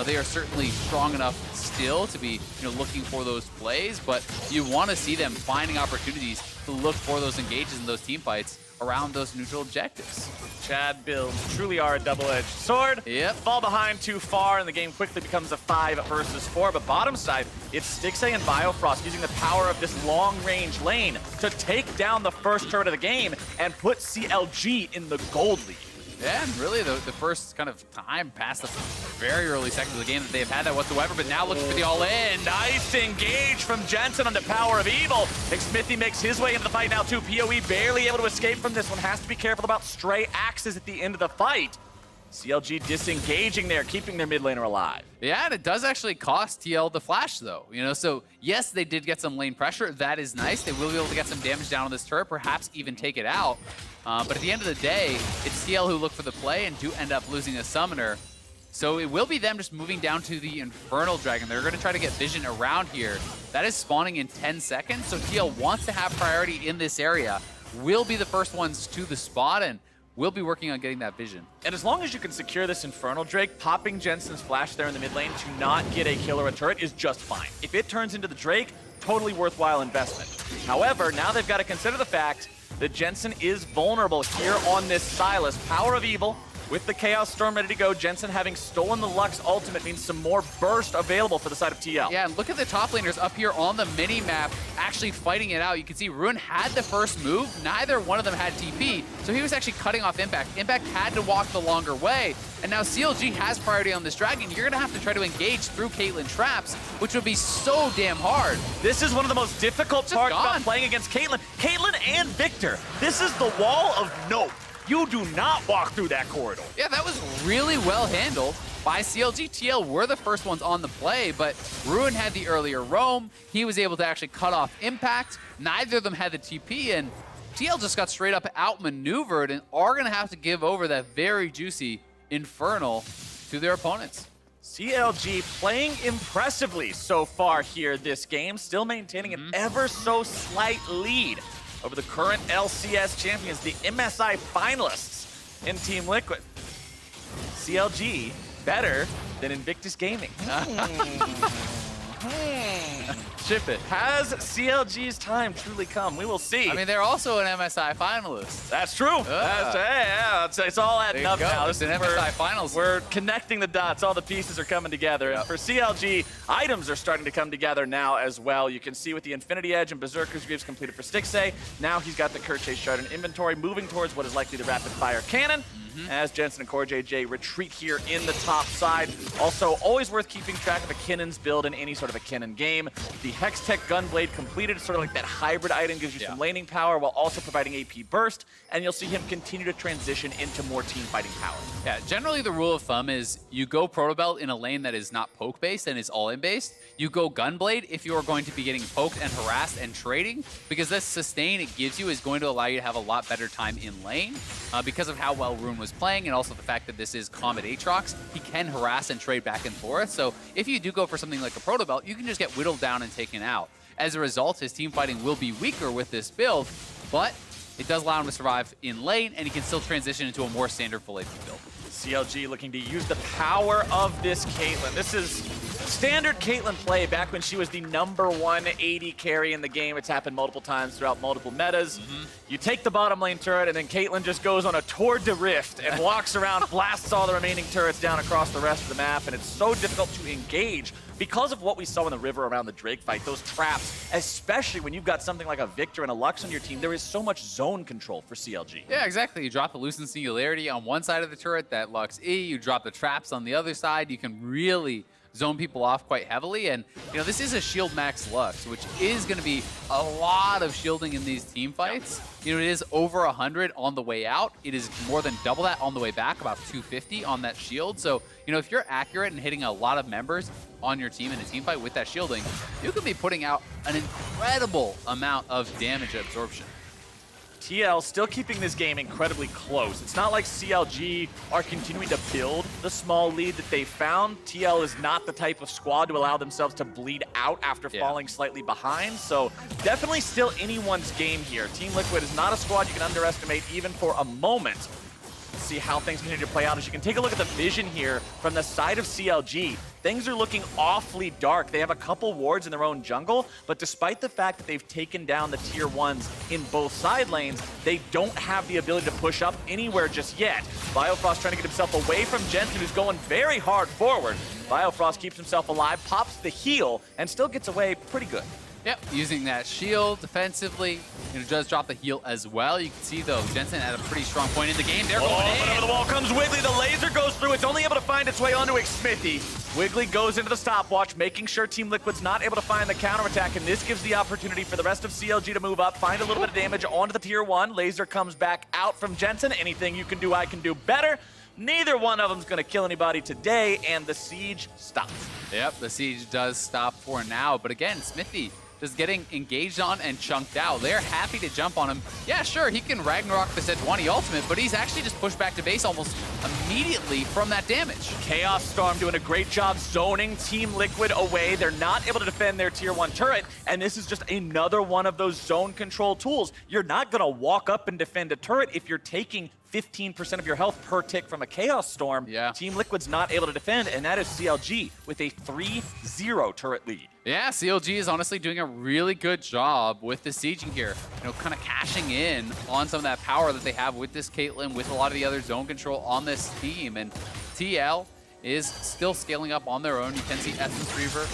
They are certainly strong enough still to be looking for those plays, but you want to see them finding opportunities to look for those engages in those team fights around those neutral objectives. Chad builds truly are a double-edged sword. Yep. Fall behind too far, and the game quickly becomes a 5 versus 4. But bottom side, It's Stixxay and Biofrost using the power of this long-range lane to take down the first turret of the game and put CLG in the gold lead. Yeah, and really the first kind of time past the very early seconds of the game that they've had that whatsoever, but now looking for the all-in. Nice engage from Jensen on the power of evil. Smithy makes his way into the fight now too. PoE barely able to escape from this one. Has to be careful about stray axes at the end of the fight. CLG disengaging there, keeping their mid laner alive. Yeah, and it does actually cost TL the flash, though. You know, so yes, they did get some lane pressure. That is nice. They will be able to get some damage down on this turret, perhaps even take it out. But at the end of the day, it's TL who look for the play and do end up losing a summoner. So it will be them just moving down to the Infernal Dragon. They're going to try to get vision around here. That is spawning in 10 seconds, so TL wants to have priority in this area. Will be the first ones to the spot, and we'll be working on getting that vision. And as long as you can secure this Infernal Drake, popping Jensen's flash there in the mid lane to not get a kill or a turret is just fine. If it turns into the Drake, totally worthwhile investment. However, now they've got to consider the fact that Jensen is vulnerable here on this Sylas. Power of Evil with the Chaos Storm ready to go. Jensen having stolen the Lux ultimate means some more burst available for the side of TL. Yeah, and look at the top laners up here on the mini-map actually fighting it out. You can see Ruin had the first move. Neither one of them had TP, so he was actually cutting off Impact. Impact had to walk the longer way, and now CLG has priority on this dragon. You're going to have to try to engage through Caitlyn traps, which would be so damn hard. This is one of the most difficult parts about playing against Caitlyn. Caitlyn and Victor, this is the wall of nope. You do not walk through that corridor. Yeah, that was really well handled by CLG. TL were the first ones on the play, but Ruin had the earlier roam. He was able to actually cut off Impact. Neither of them had the TP, and TL just got straight up outmaneuvered and are going to have to give over that very juicy Infernal to their opponents. CLG playing impressively so far here this game, still maintaining an ever so slight lead over the current LCS champions, the MSI finalists in Team Liquid. CLG better than Invictus Gaming. Ship it. Has CLG's time truly come? We will see. I mean, they're also an MSI finalist. That's true. It's all adding up now. It's an MSI finals. We're connecting the dots. All the pieces are coming together. And for CLG, items are starting to come together now as well. You can see with the Infinity Edge and Berserker's Greaves completed for Stixxay. Now he's got the Kerchase Shard in inventory, moving towards what is likely the Rapid Fire Cannon. As Jensen and CoreJJ retreat here in the top side. Also, always worth keeping track of a Kinnon's build in any sort of a Kinnon game. The Hextech Gunblade completed, sort of like that hybrid item, gives you some laning power while also providing AP burst, and you'll see him continue to transition into more team fighting power. Yeah, generally the rule of thumb is you go Proto Belt in a lane that is not poke-based and is all-in based. You go Gunblade if you are going to be getting poked and harassed and trading, because this sustain it gives you is going to allow you to have a lot better time in lane because of how well Rune was playing, and also the fact that this is Comet Aatrox. He can harass and trade back and forth, so if you do go for something like a Proto Belt, you can just get whittled down and taken out. As a result, his team fighting will be weaker with this build, but it does allow him to survive in lane, and he can still transition into a more standard full AP build. CLG looking to use the power of this Caitlyn. This is standard Caitlyn play back when she was the #1 AD carry in the game. It's happened multiple times throughout multiple metas. You take the bottom lane turret, and then Caitlyn just goes on a tour de rift and walks around, blasts all the remaining turrets down across the rest of the map, and it's so difficult to engage because of what we saw in the river around the Drake fight, those traps, especially when you've got something like a Victor and a Lux on your team. There is so much zone control for CLG. Yeah, exactly. You drop the Lucent Singularity on one side of the turret, that Lux E, you drop the traps on the other side, you can really zone people off quite heavily. And, you know, this is a shield max Lux, which is going to be a lot of shielding in these team fights. You know, it is over 100 on the way out. It is more than double that on the way back, about 250 on that shield. So, you know, if you're accurate and hitting a lot of members on your team in a team fight with that shielding, you could be putting out an incredible amount of damage absorption. TL still keeping this game incredibly close. It's not like CLG are continuing to build the small lead that they found. TL is not the type of squad to allow themselves to bleed out after falling slightly behind. So definitely still anyone's game here. Team Liquid is not a squad you can underestimate even for a moment. Let's see how things continue to play out. As you can take a look at the vision here from the side of CLG, things are looking awfully dark. They have a couple wards in their own jungle, but despite the fact that they've taken down the tier 1s in both side lanes, they don't have the ability to push up anywhere just yet. Biofrost trying to get himself away from Jensen, who's going very hard forward. Biofrost keeps himself alive, pops the heal, and still gets away pretty good. Yep, using that shield defensively. Does drop the heal as well. You can see, though, Jensen at a pretty strong point in the game. They're going But in. over the wall comes Wiggly. The laser goes through. It's only able to find its way onto Smithy. Wiggly goes into the stopwatch, making sure Team Liquid's not able to find the counterattack, and this gives the opportunity for the rest of CLG to move up, find a little bit of damage onto the tier 1. Laser comes back out from Jensen. Anything you can do, I can do better. Neither one of them's going to kill anybody today, and the siege stops. Yep, the siege does stop for now. But again, Smithy just getting engaged on and chunked out. They're happy to jump on him. Yeah, sure, he can Ragnarok the Sejuani ultimate, but he's actually just pushed back to base almost immediately from that damage. Chaos Storm doing a great job zoning Team Liquid away. They're not able to defend their tier 1 turret, and this is just another one of those zone control tools. You're not going to walk up and defend a turret if you're taking 15% of your health per tick from a Chaos Storm. Yeah. Team Liquid's not able to defend, and that is CLG with a 3-0 turret lead. Yeah, CLG is honestly doing a really good job with the sieging here. Kind of cashing in on some of that power that they have with this Caitlyn, with a lot of the other zone control on this team. And TL is still scaling up on their own. You can see Essence Reaver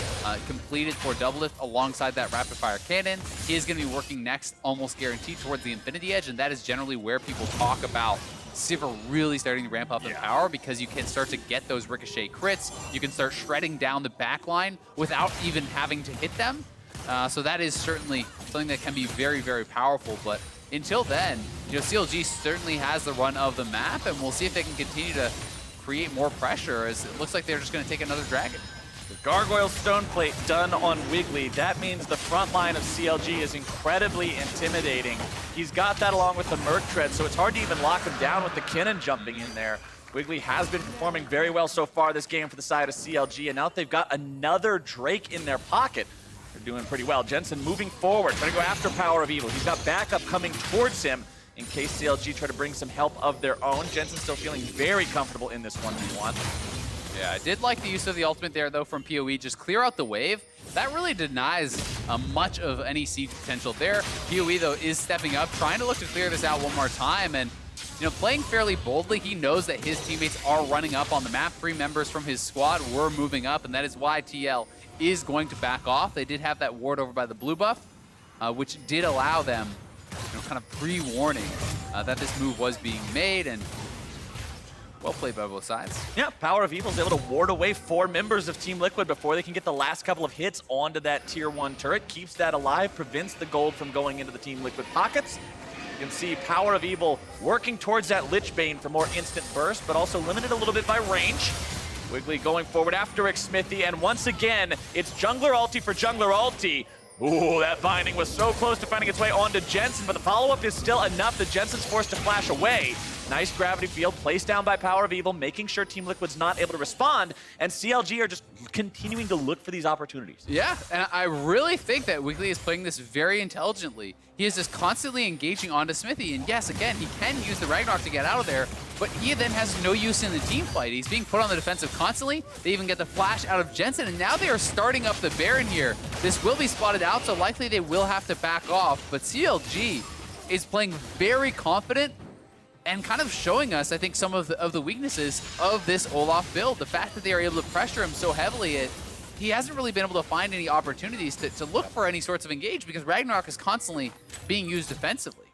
completed for Doublelift alongside that rapid fire cannon. He is going to be working next, almost guaranteed, towards the Infinity Edge, and that is generally where people talk about Sivir really starting to ramp up in power, because you can start to get those ricochet crits. You can start shredding down the back line without even having to hit them. So that is certainly something that can be very, very powerful. But until then, CLG certainly has the run of the map, and we'll see if they can continue to create more pressure, as it looks like they're just going to take another dragon. The Gargoyle Stone Plate done on Wiggly. That means the front line of CLG is incredibly intimidating. He's got that along with the Merc Tread, so it's hard to even lock him down with the Kinnan jumping in there. Wiggly has been performing very well so far this game for the side of CLG, and now that they've got another Drake in their pocket, they're doing pretty well. Jensen moving forward, trying to go after Power of Evil. He's got backup coming towards him in case CLG try to bring some help of their own. Jensen still feeling very comfortable in this 1v1. Yeah, I did like the use of the ultimate there, though, from PoE. Just clear out the wave. That really denies much of any siege potential there. PoE, though, is stepping up, trying to look to clear this out one more time. And, playing fairly boldly, he knows that his teammates are running up on the map. 3 members from his squad were moving up, and that is why TL is going to back off. They did have that ward over by the blue buff, which did allow them kind of pre-warning that this move was being made, and well played by both sides. Yeah, Power of Evil is able to ward away 4 members of Team Liquid before they can get the last couple of hits onto that tier 1 turret. Keeps that alive, prevents the gold from going into the Team Liquid pockets. You can see Power of Evil working towards that Lich Bane for more instant burst, but also limited a little bit by range. Wiggly going forward after Smithy, and once again, it's Jungler Ulti for Jungler Ulti. Ooh, that binding was so close to finding its way onto Jensen, but the follow-up is still enough that Jensen's forced to flash away. Nice gravity field placed down by Power of Evil, making sure Team Liquid's not able to respond, and CLG are just continuing to look for these opportunities. Yeah, and I really think that Wiggly is playing this very intelligently. He is just constantly engaging onto Smithy, and yes, again, he can use the Ragnarok to get out of there, but he then has no use in the team fight. He's being put on the defensive constantly. They even get the flash out of Jensen, and now they are starting up the Baron here. This will be spotted out, so likely they will have to back off, but CLG is playing very confident and kind of showing us, I think, some of the weaknesses of this Olaf build. The fact that they are able to pressure him so heavily, he hasn't really been able to find any opportunities to look for any sorts of engage, because Ragnarok is constantly being used defensively.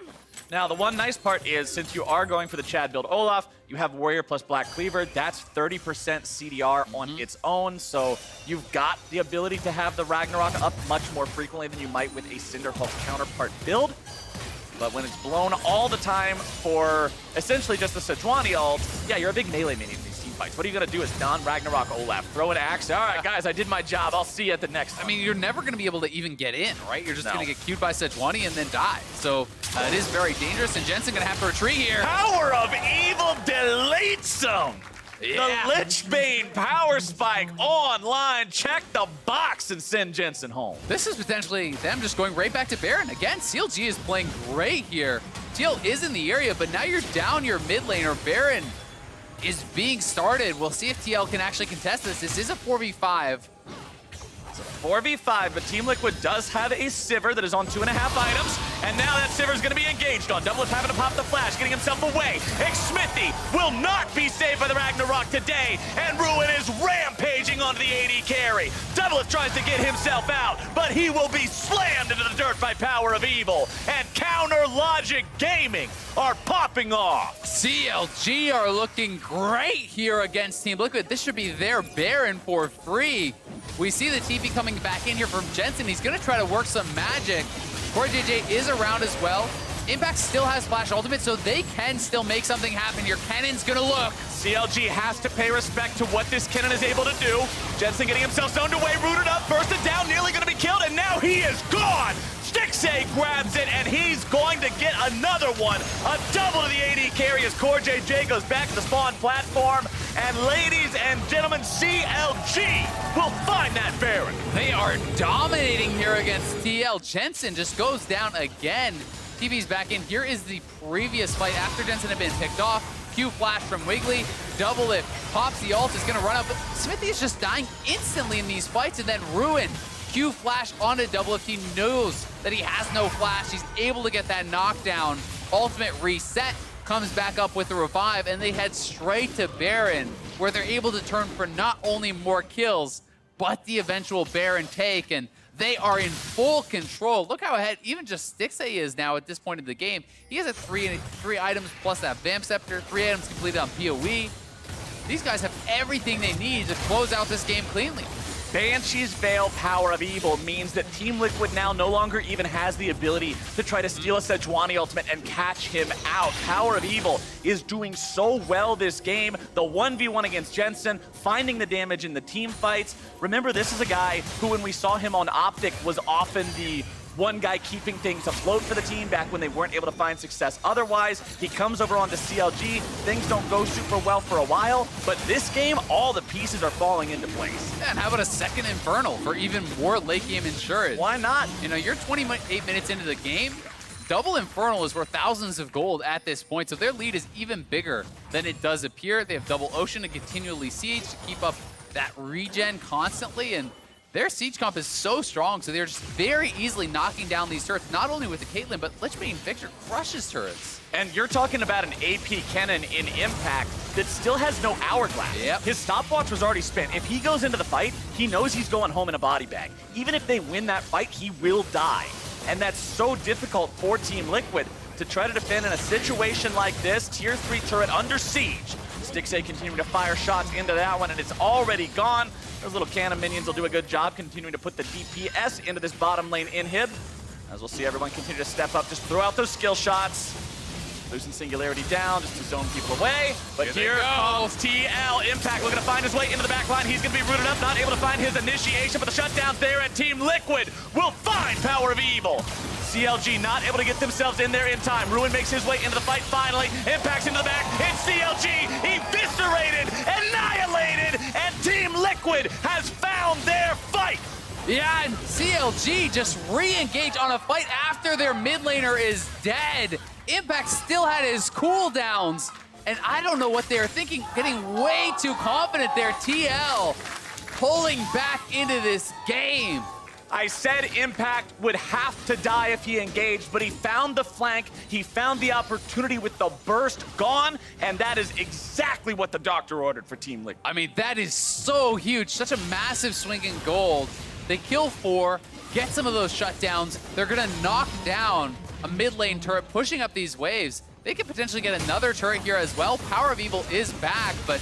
Now, the one nice part is, since you are going for the Chad build Olaf, you have Warrior plus Black Cleaver. That's 30% CDR on its own, so you've got the ability to have the Ragnarok up much more frequently than you might with a Cinderhulk counterpart build. But when it's blown all the time for essentially just the Sejuani ult, yeah, you're a big melee minion in these team fights. What are you going to do as non-Ragnarok Olaf? Throw an axe? All right, guys, I did my job. I'll see you at the next one. I mean, you're never going to be able to even get in, right? You're just going to get queued by Sejuani and then die. So it is very dangerous, and Jensen going to have to retreat here. Power of Evil deletes him! Yeah. The Lich Bane Power Spike online. Check the box and send Jensen home. This is potentially them just going right back to Baron. Again, CLG is playing great here. TL is in the area, but now you're down your mid laner. Baron is being started. We'll see if TL can actually contest this. This is a 4v5. It's a 4v5, but Team Liquid does have a Sivir that is on 2.5 items. And now that Sivir's going to be engaged on. Doublelift having to pop the flash, getting himself away. Xmithie will not be saved by the Ragnarok today, and Ruin is rampaging onto the AD carry. Doublelift tries to get himself out, but he will be slammed into the dirt by Power of Evil, and Counter Logic Gaming are popping off. CLG are looking great here against Team Liquid. This should be their Baron for free. We see the TP coming back in here from Jensen. He's going to try to work some magic. CoreJJ is around as well. Impact still has Flash Ultimate, so they can still make something happen here. Kennen's going to look. CLG has to pay respect to what this Kennen is able to do. Jensen getting himself zoned away, rooted up, bursted down, nearly going to be killed, and now he is gone! Stixxay grabs it, and he's going to get another one. A double to the AD carry as CoreJJ goes back to the spawn platform. And ladies and gentlemen, CLG will find that Baron. They are dominating here against TL. Jensen just goes down again. TV's back in. Here is the previous fight after Jensen had been picked off. Q flash from Wiggly. Doublelift pops the ult, is going to run up. But Xmithie is just dying instantly in these fights, and then Ruin. Q flash onto Doublelift. He knows that he has no flash. He's able to get that knockdown. Ultimate reset, comes back up with the revive, and they head straight to Baron, where they're able to turn for not only more kills, but the eventual Baron take, and they are in full control. Look how ahead even just Stixxay is now at this point in the game. He has a three items plus that Vamp Scepter, 3 items completed on PoE. These guys have everything they need to close out this game cleanly. Banshee's Veil Power of Evil means that Team Liquid now no longer even has the ability to try to steal a Sejuani ultimate and catch him out. Power of Evil is doing so well this game. The 1v1 against Jensen, finding the damage in the team fights. Remember, this is a guy who, when we saw him on Optic, was often the one guy keeping things afloat for the team back when they weren't able to find success otherwise. He comes over onto CLG. Things don't go super well for a while, but this game, all the pieces are falling into place. Yeah, and how about a second Infernal for even more late game insurance? Why not? You know, you're 28 minutes into the game. Double Infernal is worth thousands of gold at this point, so their lead is even bigger than it does appear. They have Double Ocean to continually siege to keep up that regen constantly, and their siege comp is so strong, so they're just very easily knocking down these turrets, not only with the Caitlyn, but Lich Bane Victor crushes turrets. And you're talking about an AP Kennen in Impact that still has no hourglass. Yep. His stopwatch was already spent. If he goes into the fight, he knows he's going home in a body bag. Even if they win that fight, he will die. And that's so difficult for Team Liquid to try to defend in a situation like this. Tier 3 turret under siege. Stixxay continuing to fire shots into that one, and it's already gone. Those little cannon minions will do a good job continuing to put the DPS into this bottom lane inhib. As we'll see everyone continue to step up, just throw out those skill shots. Losing Singularity down just to zone people away. But here comes TL. Impact looking to find his way into the back line. He's going to be rooted up, not able to find his initiation, but the shutdowns there, and Team Liquid will find Power of Evil. CLG not able to get themselves in there in time. Ruin makes his way into the fight finally. Impact's into the back. It's CLG. Eviscerated, annihilated, and Team Liquid has found their fight. Yeah, and CLG just re-engage on a fight after their mid laner is dead. Impact still had his cooldowns, and I don't know what they were thinking. Getting way too confident there. TL pulling back into this game. I said Impact would have to die if he engaged, but he found the flank, he found the opportunity with the burst gone, and that is exactly what the doctor ordered for Team Liquid. I mean, that is so huge. Such a massive swing in gold. They kill 4, get some of those shutdowns. They're going to knock down a mid lane turret, pushing up these waves. They could potentially get another turret here as well. Power of Evil is back, but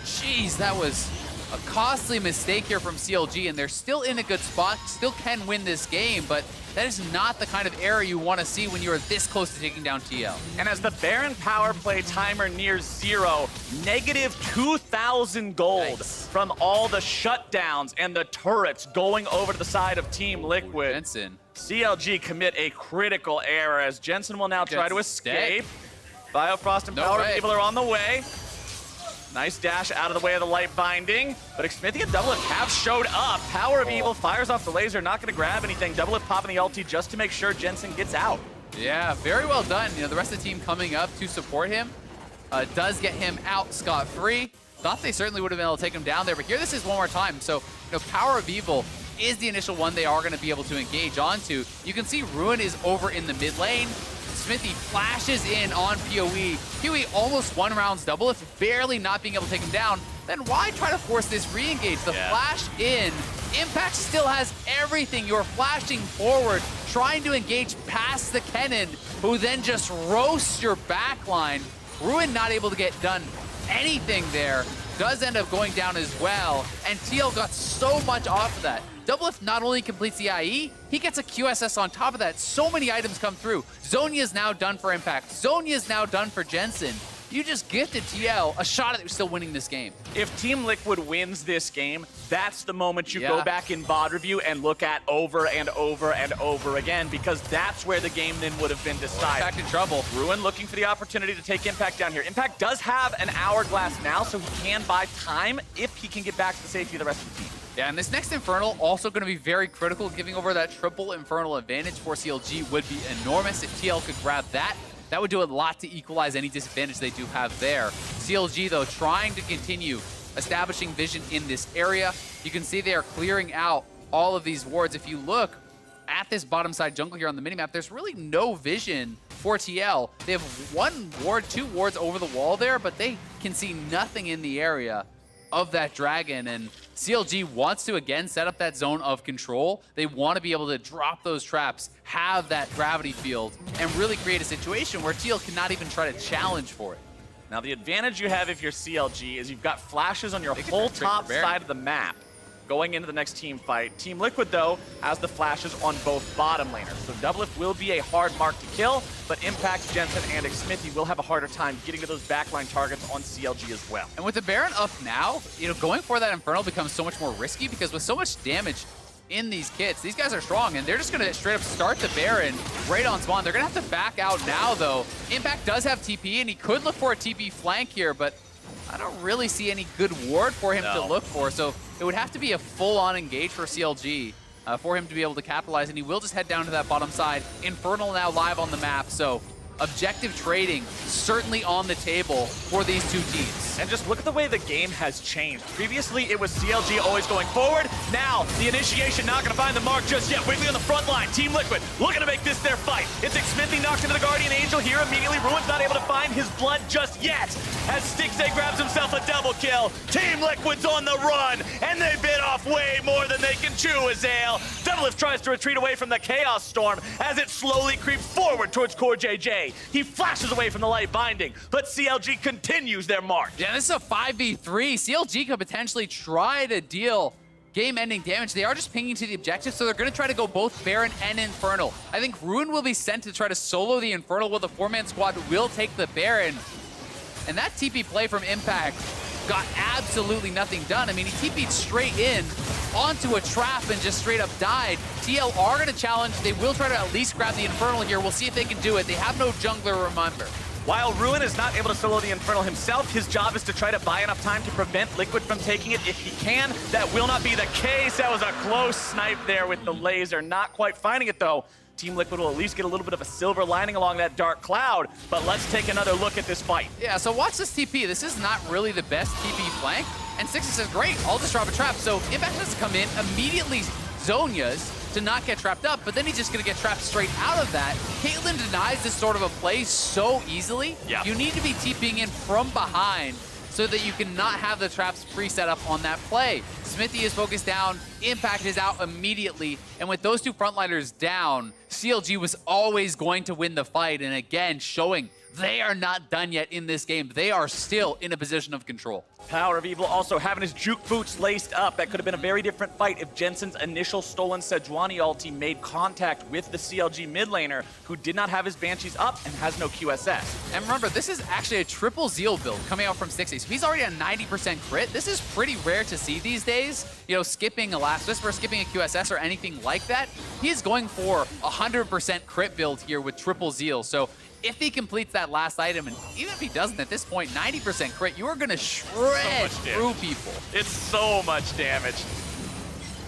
geez, that was a costly mistake here from CLG, and they're still in a good spot, still can win this game, but that is not the kind of error you want to see when you are this close to taking down TL. And as the Baron power play timer nears 0, negative 2,000 gold from all the shutdowns and the turrets going over to the side of Team Liquid. Jensen. CLG commit a critical error as Jensen will now try to escape. Biofrost and Power of Evil are on the way. Nice dash out of the way of the light binding, but Xmithie and Doublelift have showed up. Power of Evil fires off the laser, not going to grab anything. Doublelift popping the ulti just to make sure Jensen gets out. Yeah, very well done. You know, the rest of the team coming up to support him does get him out scot-free. Thought they certainly would have been able to take him down there, but here this is one more time. So, you know, Power of Evil is the initial one they are going to be able to engage onto. You can see Ruin is over in the mid lane. Smithy flashes in on PoE. PoE almost one rounds double, if barely not being able to take him down. Then why try to force this re-engage? The flash in. Impact still has everything. You're flashing forward, trying to engage past the Kennen, who then just roasts your backline. Ruin not able to get done anything there. Does end up going down as well, and TL got so much off of that. Doublelift not only completes the IE, he gets a QSS on top of that. So many items come through. Zhonya's now done for Impact. Zhonya's now done for Jensen. You just gifted TL a shot at still winning this game. If Team Liquid wins this game, that's the moment you go back in VOD review and look at over and over and over again, because that's where the game then would have been decided. Impact in trouble. Ruin looking for the opportunity to take Impact down here. Impact does have an hourglass now, so he can buy time if he can get back to the safety of the rest of the team. Yeah, and this next Infernal also going to be very critical. Giving over that triple Infernal advantage for CLG would be enormous if TL could grab that. That would do a lot to equalize any disadvantage they do have there. CLG, though, trying to continue establishing vision in this area. You can see they are clearing out all of these wards. If you look at this bottom side jungle here on the minimap, there's really no vision for TL. They have one ward, two wards over the wall there, but they can see nothing in the area of that dragon, and CLG wants to again set up that zone of control. They want to be able to drop those traps, have that gravity field, and really create a situation where TL cannot even try to challenge for it. Now the advantage you have if you're CLG is you've got flashes on your whole top side of the map going into the next team fight. Team Liquid, though, has the flashes on both bottom laners. So Doublelift will be a hard mark to kill, but Impact, Jensen, and Smithy will have a harder time getting to those backline targets on CLG as well. And with the Baron up now, going for that Infernal becomes so much more risky, because with so much damage in these kits, these guys are strong, and they're just going to straight up start the Baron right on spawn. They're going to have to back out now, though. Impact does have TP, and he could look for a TP flank here, but I don't really see any good ward for him to look for, so it would have to be a full-on engage for CLG for him to be able to capitalize, and he will just head down to that bottom side. Infernal now live on the map, so objective trading certainly on the table for these two teams. And just look at the way the game has changed. Previously, it was CLG always going forward. Now, the initiation not going to find the mark just yet. Wiggly on the front line. Team Liquid looking to make this their fight. It's Smithy knocked into the Guardian Angel here. Immediately, Ruin's not able to find his blood just yet. As Stixay grabs himself a double kill. Team Liquid's on the run, and they bit off way more than they can chew, Azale. Doublelift tries to retreat away from the Chaos Storm as it slowly creeps forward towards Core JJ. He flashes away from the light binding, but CLG continues their march. Yeah, this is a 5v3. CLG could potentially try to deal game-ending damage. They are just pinging to the objective, so they're going to try to go both Baron and Infernal. I think Ruin will be sent to try to solo the Infernal, while the four-man squad will take the Baron. And that TP play from Impact got absolutely nothing done. I mean, he TP'd straight in onto a trap and just straight up died. TL are going to challenge. They will try to at least grab the Infernal here. We'll see if they can do it. They have no jungler, remember. While Ruin is not able to solo the Infernal himself, his job is to try to buy enough time to prevent Liquid from taking it if he can. That will not be the case. That was a close snipe there with the laser. Not quite finding it, though. Team Liquid will at least get a little bit of a silver lining along that dark cloud, but let's take another look at this fight. Yeah, so watch this TP. This is not really the best TP flank, and Sixer says, great, I'll just drop a trap. So Impact has to come in, immediately Zhonya's to not get trapped up, but then he's just gonna get trapped straight out of that. Caitlyn denies this sort of a play so easily. Yeah. You need to be TPing in from behind so that you cannot have the traps pre-set up on that play. Smithy is focused down, Impact is out immediately, and with those two frontliners down, CLG was always going to win the fight, and again, showing they are not done yet in this game. They are still in a position of control. Power of Evil also having his juke boots laced up. That could have been a very different fight if Jensen's initial stolen Sejuani ulti made contact with the CLG mid laner, who did not have his Banshees up and has no QSS. And remember, this is actually a triple Zeal build coming out from Stixay, so he's already at 90% crit. This is pretty rare to see these days. Skipping a Last Whisper, skipping a QSS or anything like that. He is going for 100% crit build here with triple Zeal. So if he completes that last item, and even if he doesn't at this point, 90% crit, you are going to shred through people. It's so much damage.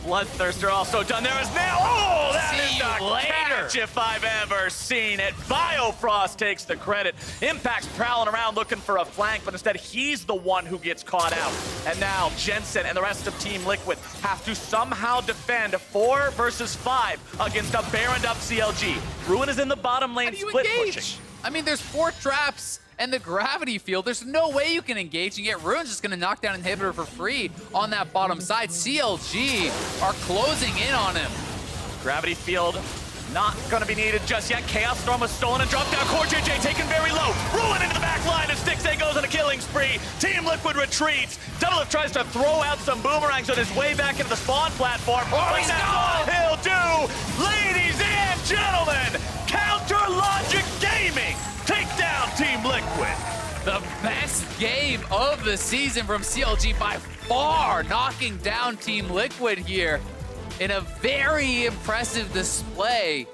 Bloodthirster also done. There is now. Oh, that See is you the later. catch if I've ever seen it. Biofrost takes the credit. Impact's prowling around looking for a flank, but instead he's the one who gets caught out. And now Jensen and the rest of Team Liquid have to somehow defend 4 versus 5 against a Baroned up CLG. Ruin is in the bottom lane, How do you split engage? pushing. I mean, there's 4 traps and the gravity field. There's no way you can engage, and yet Ruin's just gonna knock down Inhibitor for free on that bottom side. CLG are closing in on him. Gravity field not gonna be needed just yet. Chaos Storm was stolen and dropped down. CoreJJ taken very low. Ruin into the back line as Stixay goes on a killing spree. Team Liquid retreats. Doublelift tries to throw out some boomerangs on his way back into the spawn platform. But that's all he'll do. Ladies and gentlemen, Counter Logic Gaming take down Team Liquid. The best game of the season from CLG by far, knocking down Team Liquid here in a very impressive display,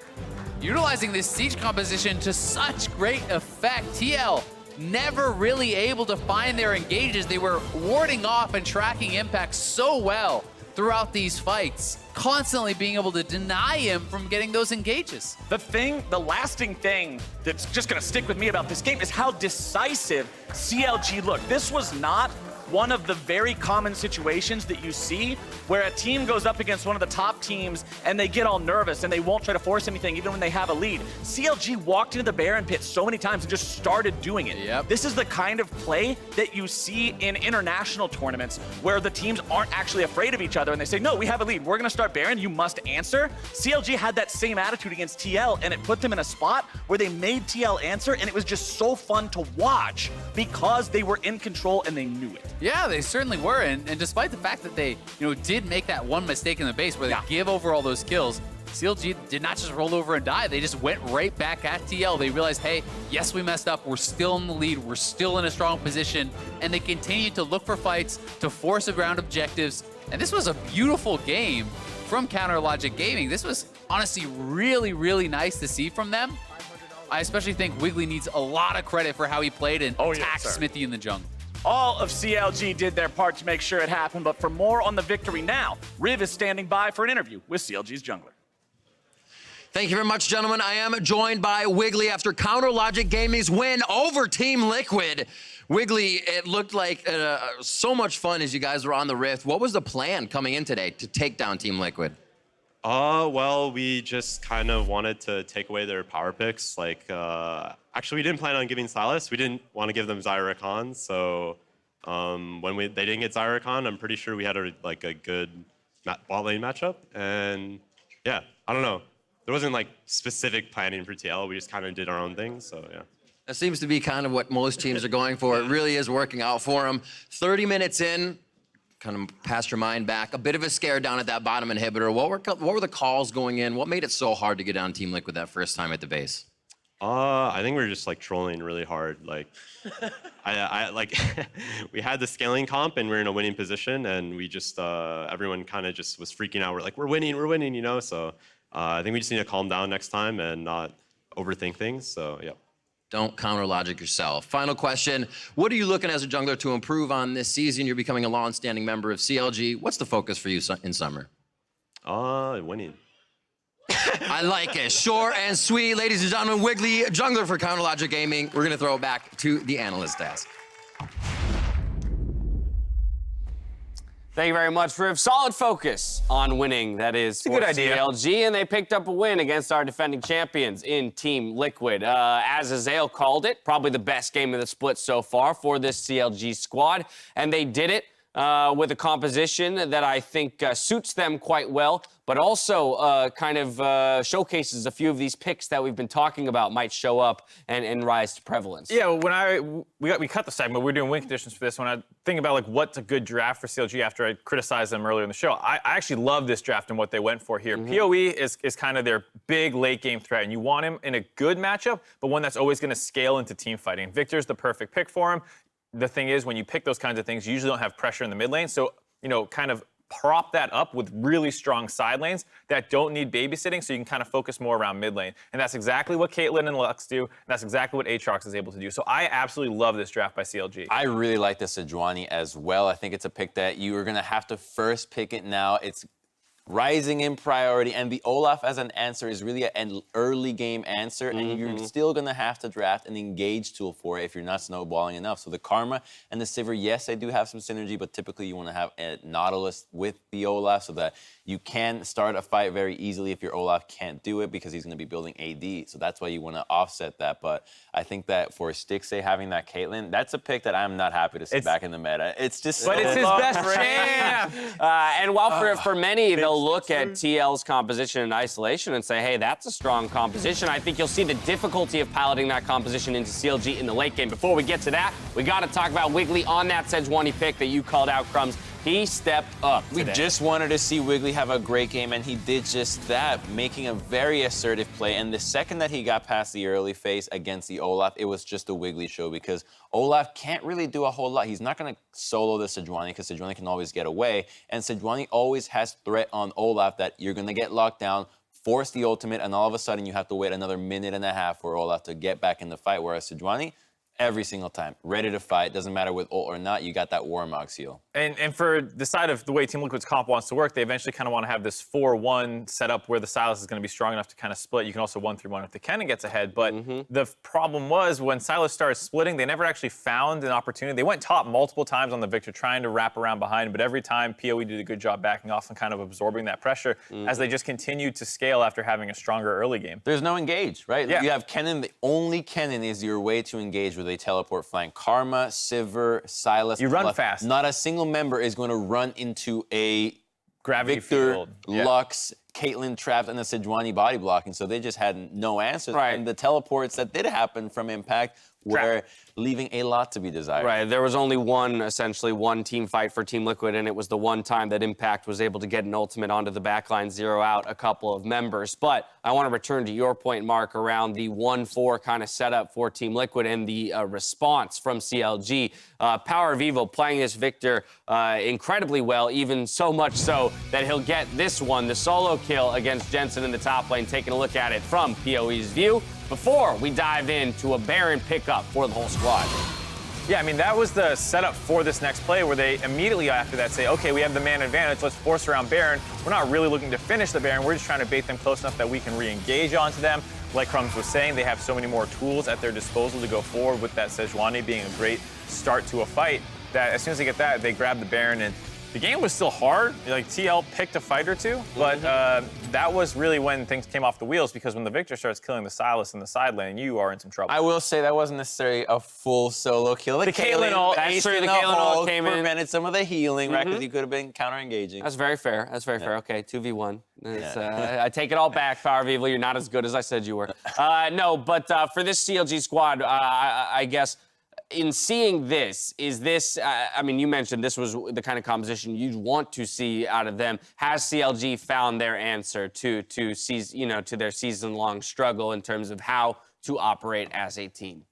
utilizing this siege composition to such great effect. TL never really able to find their engages. They were warding off and tracking Impact so well throughout these fights, constantly being able to deny him from getting those engages. The lasting thing that's just gonna stick with me about this game is how decisive CLG looked. This was not one of the very common situations that you see where a team goes up against one of the top teams and they get all nervous and they won't try to force anything even when they have a lead. CLG walked into the Baron pit so many times and just started doing it. Yep. This is the kind of play that you see in international tournaments where the teams aren't actually afraid of each other and they say, no, we have a lead, we're gonna start Baron, you must answer. CLG had that same attitude against TL and it put them in a spot where they made TL answer, and it was just so fun to watch because they were in control and they knew it. Yeah, they certainly were, and despite the fact that they, did make that one mistake in the base where they give over all those kills, CLG did not just roll over and die. They just went right back at TL. They realized, hey, yes, we messed up. We're still in the lead. We're still in a strong position, and they continued to look for fights, to force around objectives, and this was a beautiful game from Counter Logic Gaming. This was honestly really, really nice to see from them. I especially think Wiggly needs a lot of credit for how he played and attacked Smithy in the jungle. All of CLG did their part to make sure it happened, but for more on the victory now, Riv is standing by for an interview with CLG's jungler. Thank you very much, gentlemen. I am joined by Wiggly after Counter Logic Gaming's win over Team Liquid. Wiggly, it looked like so much fun as you guys were on the Rift. What was the plan coming in today to take down Team Liquid? Well, we just kind of wanted to take away their power picks. Actually, we didn't plan on giving Sylas. We didn't want to give them Zyra Khan. So when they didn't get Zyra Khan, I'm pretty sure we had a good bot lane matchup. And yeah, I don't know. There wasn't specific planning for TL. We just kind of did our own thing. So yeah. That seems to be kind of what most teams are going for. It really is working out for them. 30 minutes in, kind of pass your mind back. A bit of a scare down at that bottom inhibitor. What were the calls going in? What made it so hard to get down Team Liquid that first time at the base? I think we were just trolling really hard. We had the scaling comp and we are in a winning position, and we just everyone kind of just was freaking out. We're like, we're winning, So I think we just need to calm down next time and not overthink things. So yeah. Don't counter logic yourself. Final question. What are you looking as a jungler to improve on this season? You're becoming a long-standing member of CLG. What's the focus for you in summer? Winning. I like it. Short and sweet. Ladies and gentlemen, Wiggly, jungler for Counter Logic Gaming. We're going to throw it back to the analyst desk. Thank you very much, Riv. Solid focus on winning, that is, for CLG, and they picked up a win against our defending champions in Team Liquid. As Azael called it, probably the best game of the split so far for this CLG squad, and they did it with a composition that I think suits them quite well, but also showcases a few of these picks that we've been talking about might show up and rise to prevalence. Yeah, when we cut the segment, we were doing win conditions for this. When I think about what's a good draft for CLG after I criticized them earlier in the show, I actually love this draft and what they went for here. PoE is kind of their big late game threat, and you want him in a good matchup, but one that's always going to scale into team fighting. Victor's the perfect pick for him. The thing is, when you pick those kinds of things, you usually don't have pressure in the mid lane. So, kind of prop that up with really strong side lanes that don't need babysitting, so you can kind of focus more around mid lane. And that's exactly what Caitlyn and Lux do, and that's exactly what Aatrox is able to do. So I absolutely love this draft by CLG. I really like the Sejuani as well. I think it's a pick that you are going to have to first pick it now. It's rising in priority, and the Olaf as an answer is really an early game answer, and you're still gonna have to draft an engage tool for it if you're not snowballing enough. So the Karma and the Sivir, yes, they do have some synergy, but typically you want to have a Nautilus with the Olaf so that you can start a fight very easily if your Olaf can't do it because he's gonna be building AD. So that's why you want to offset that. But I think that for Stixxay having that Caitlyn, that's a pick that I'm not happy to see back in the meta. It's just But so it's his long best range. champ. And while for many, they'll look at TL's composition in isolation and say, hey, that's a strong composition. I think you'll see the difficulty of piloting that composition into CLG in the late game. Before we get to that, we got to talk about Wiggly on that Sejuani pick that you called out, Crumbs. He stepped up today. We just wanted to see Wiggly have a great game, and he did just that, making a very assertive play. And the second that he got past the early phase against the Olaf, it was just a Wiggly show because Olaf can't really do a whole lot. He's not going to solo the Sejuani because Sejuani can always get away. And Sejuani always has threat on Olaf that you're going to get locked down, force the ultimate, and all of a sudden you have to wait another minute and a half for Olaf to get back in the fight. Whereas Sejuani, every single time, ready to fight. Doesn't matter with ult or not, you got that Warmog seal. And for the side of the way Team Liquid's comp wants to work, they eventually kind of want to have this 4-1 setup where the Sylas is going to be strong enough to kind of split. You can also 1-3-1 if the Kennen gets ahead. But the problem was when Sylas started splitting, they never actually found an opportunity. They went top multiple times on the Victor, trying to wrap around behind. But every time, PoE did a good job backing off and kind of absorbing that pressure as they just continued to scale after having a stronger early game. There's no engage, right? Yeah. You have Kennen. The only Kennen is your way to engage with a teleport flank. Karma, Sivir, Sylas. You run Olaf. fast. Not a single member is going to run into a Gravity Victor, field. Lux, Caitlyn trapped, and the Sejuani body blocking, so they just had no answers. Right. And the teleports that did happen from Impact were leaving a lot to be desired. Right, there was only essentially one team fight for Team Liquid, and it was the one time that Impact was able to get an ultimate onto the backline, zero out a couple of members. But I want to return to your point, Mark, around the 1-4 kind of setup for Team Liquid and the response from CLG. Power of Evil playing this Victor incredibly well, even so much so that he'll get this one, the solo kill against Jensen in the top lane, taking a look at it from PoE's view, before we dive into a Baron pickup for the whole squad. Yeah, I mean, that was the setup for this next play where they immediately after that say, okay, we have the man advantage, let's force around Baron. We're not really looking to finish the Baron, we're just trying to bait them close enough that we can re-engage onto them. Like Crumbs was saying, they have so many more tools at their disposal to go forward with that Sejuani being a great start to a fight that as soon as they get that, they grab the Baron, and the game was still hard. Like, TL picked a fight or two, but that was really when things came off the wheels because when the Victor starts killing the Sylas in the side lane, you are in some trouble. I will say that wasn't necessarily a full solo kill. The Caitlyn ult, that's true, the Caitlyn ult came in. prevented some of the healing, right? Because he could have been counter-engaging. That's very fair. That's very fair. Okay, 2v1. I take it all back, Power of Evil. You're not as good as I said you were. No, but for this CLG squad, I guess in seeing this, is this, I mean, you mentioned this was the kind of composition you'd want to see out of them. Has CLG found their answer to their season-long struggle in terms of how to operate as a team?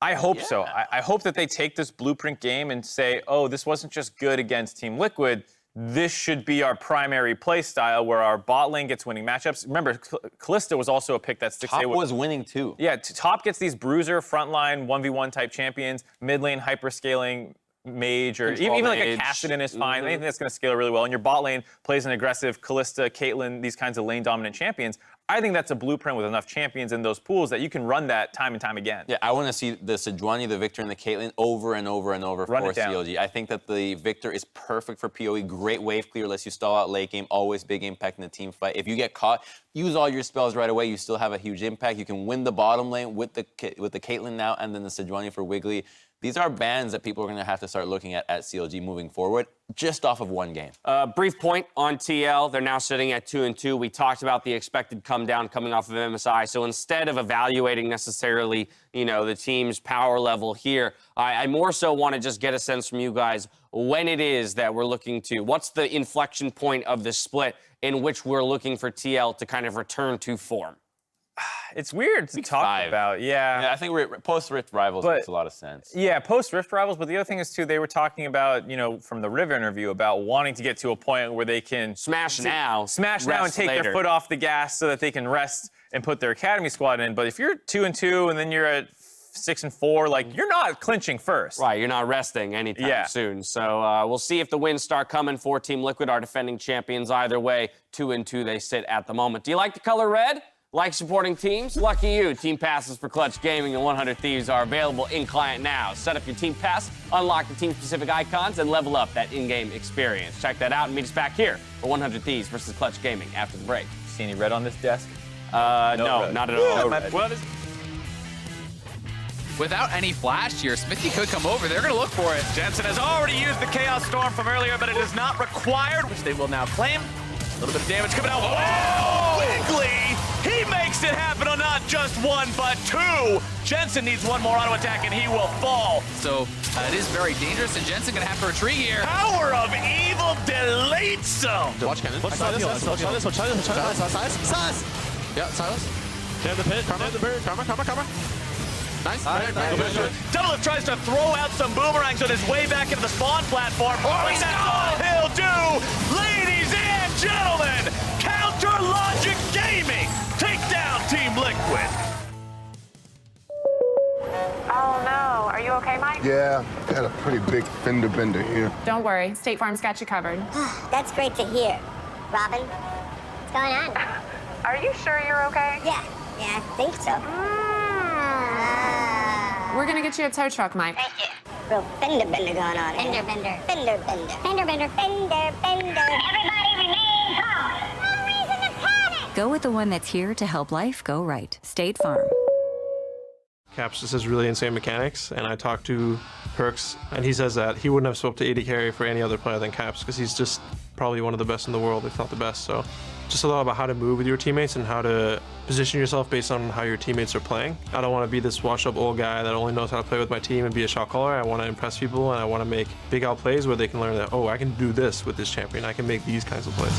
I hope so. I hope that they take this blueprint game and say, oh, this wasn't just good against Team Liquid. This should be our primary play style where our bot lane gets winning matchups. Remember, Kalista was also a pick that Stixxay was winning too. Yeah, Top gets these bruiser, frontline, 1v1 type champions, mid lane hyperscaling mage, or even like a Kassadin is fine. Anything that's going to scale really well. And your bot lane plays an aggressive Kalista, Caitlyn, these kinds of lane dominant champions. I think that's a blueprint with enough champions in those pools that you can run that time and time again. Yeah, I want to see the Sejuani, the Victor, and the Caitlyn over and over and over for CLG. I think that the Victor is perfect for PoE. Great wave clear, lets you stall out late game. Always big impact in the team fight. If you get caught, use all your spells right away. You still have a huge impact. You can win the bottom lane with the Caitlyn now, and then the Sejuani for Wiggly. These are bans that people are going to have to start looking at CLG moving forward, just off of one game. Brief point on TL. They're now sitting at 2-2. We talked about the expected come down coming off of MSI. So instead of evaluating necessarily, the team's power level here, I more so want to just get a sense from you guys when it is that we're looking to. What's the inflection point of this split in which we're looking for TL to kind of return to form? It's weird to talk about, Yeah, I think post-Rift Rivals makes a lot of sense. Yeah, post-Rift Rivals, but the other thing is, too, they were talking about, from the River interview, about wanting to get to a point where they can Smash now and take their foot off the gas so that they can rest and put their Academy squad in. But if you're 2-2 and then you're at 6-4. Like, you're not clinching first. Right, you're not resting anytime soon. So we'll see if the wins start coming for Team Liquid, our defending champions. Either way, 2-2 they sit at the moment. Do you like the color red? Like supporting teams? Lucky you. Team passes for Clutch Gaming and 100 Thieves are available in client now. Set up your team pass, unlock the team-specific icons, and level up that in-game experience. Check that out and meet us back here for 100 Thieves versus Clutch Gaming after the break. See any red on this desk? No, not at all. What is... Without any flash here, Smithy could come over. They're going to look for it. Jensen has already used the Chaos Storm from earlier, but it is not required, which they will now claim. A little bit of damage coming out. Oh! Wiggly! He makes it happen on not just one, but two. Jensen needs one more auto attack, and he will fall. So it is very dangerous, and Jensen going to have to retreat here. Power of evil deletes him. Watch cannon. Watch Silas. Yeah, Silas. Down the pit. Down the bird. Karma. Nice. Doublelift tries to throw out some boomerangs on his way back into the spawn platform. Oh, that's all he'll do. Ladies and gentlemen, Counter Logic Gaming take down Team Liquid. Oh no, are you okay, Mike? Yeah, got a pretty big fender bender here. Don't worry, State Farm's got you covered. That's great to hear. Robin, what's going on? Are you sure you're okay? Yeah, I think so. We're gonna get you a tow truck, Mike. Thank you. Real fender bender going on. Fender bender. Everybody remain calm. No reason to panic. Go with the one that's here to help life go right. State Farm. Caps just has really insane mechanics, and I talked to Perks, and he says that he wouldn't have swapped to AD carry for any other player than Caps, because he's just probably one of the best in the world, if not the best. So just a lot about how to move with your teammates and how to position yourself based on how your teammates are playing. I don't want to be this washed-up old guy that only knows how to play with my team and be a shot caller. I want to impress people, and I want to make big out plays where they can learn that, oh, I can do this with this champion. I can make these kinds of plays.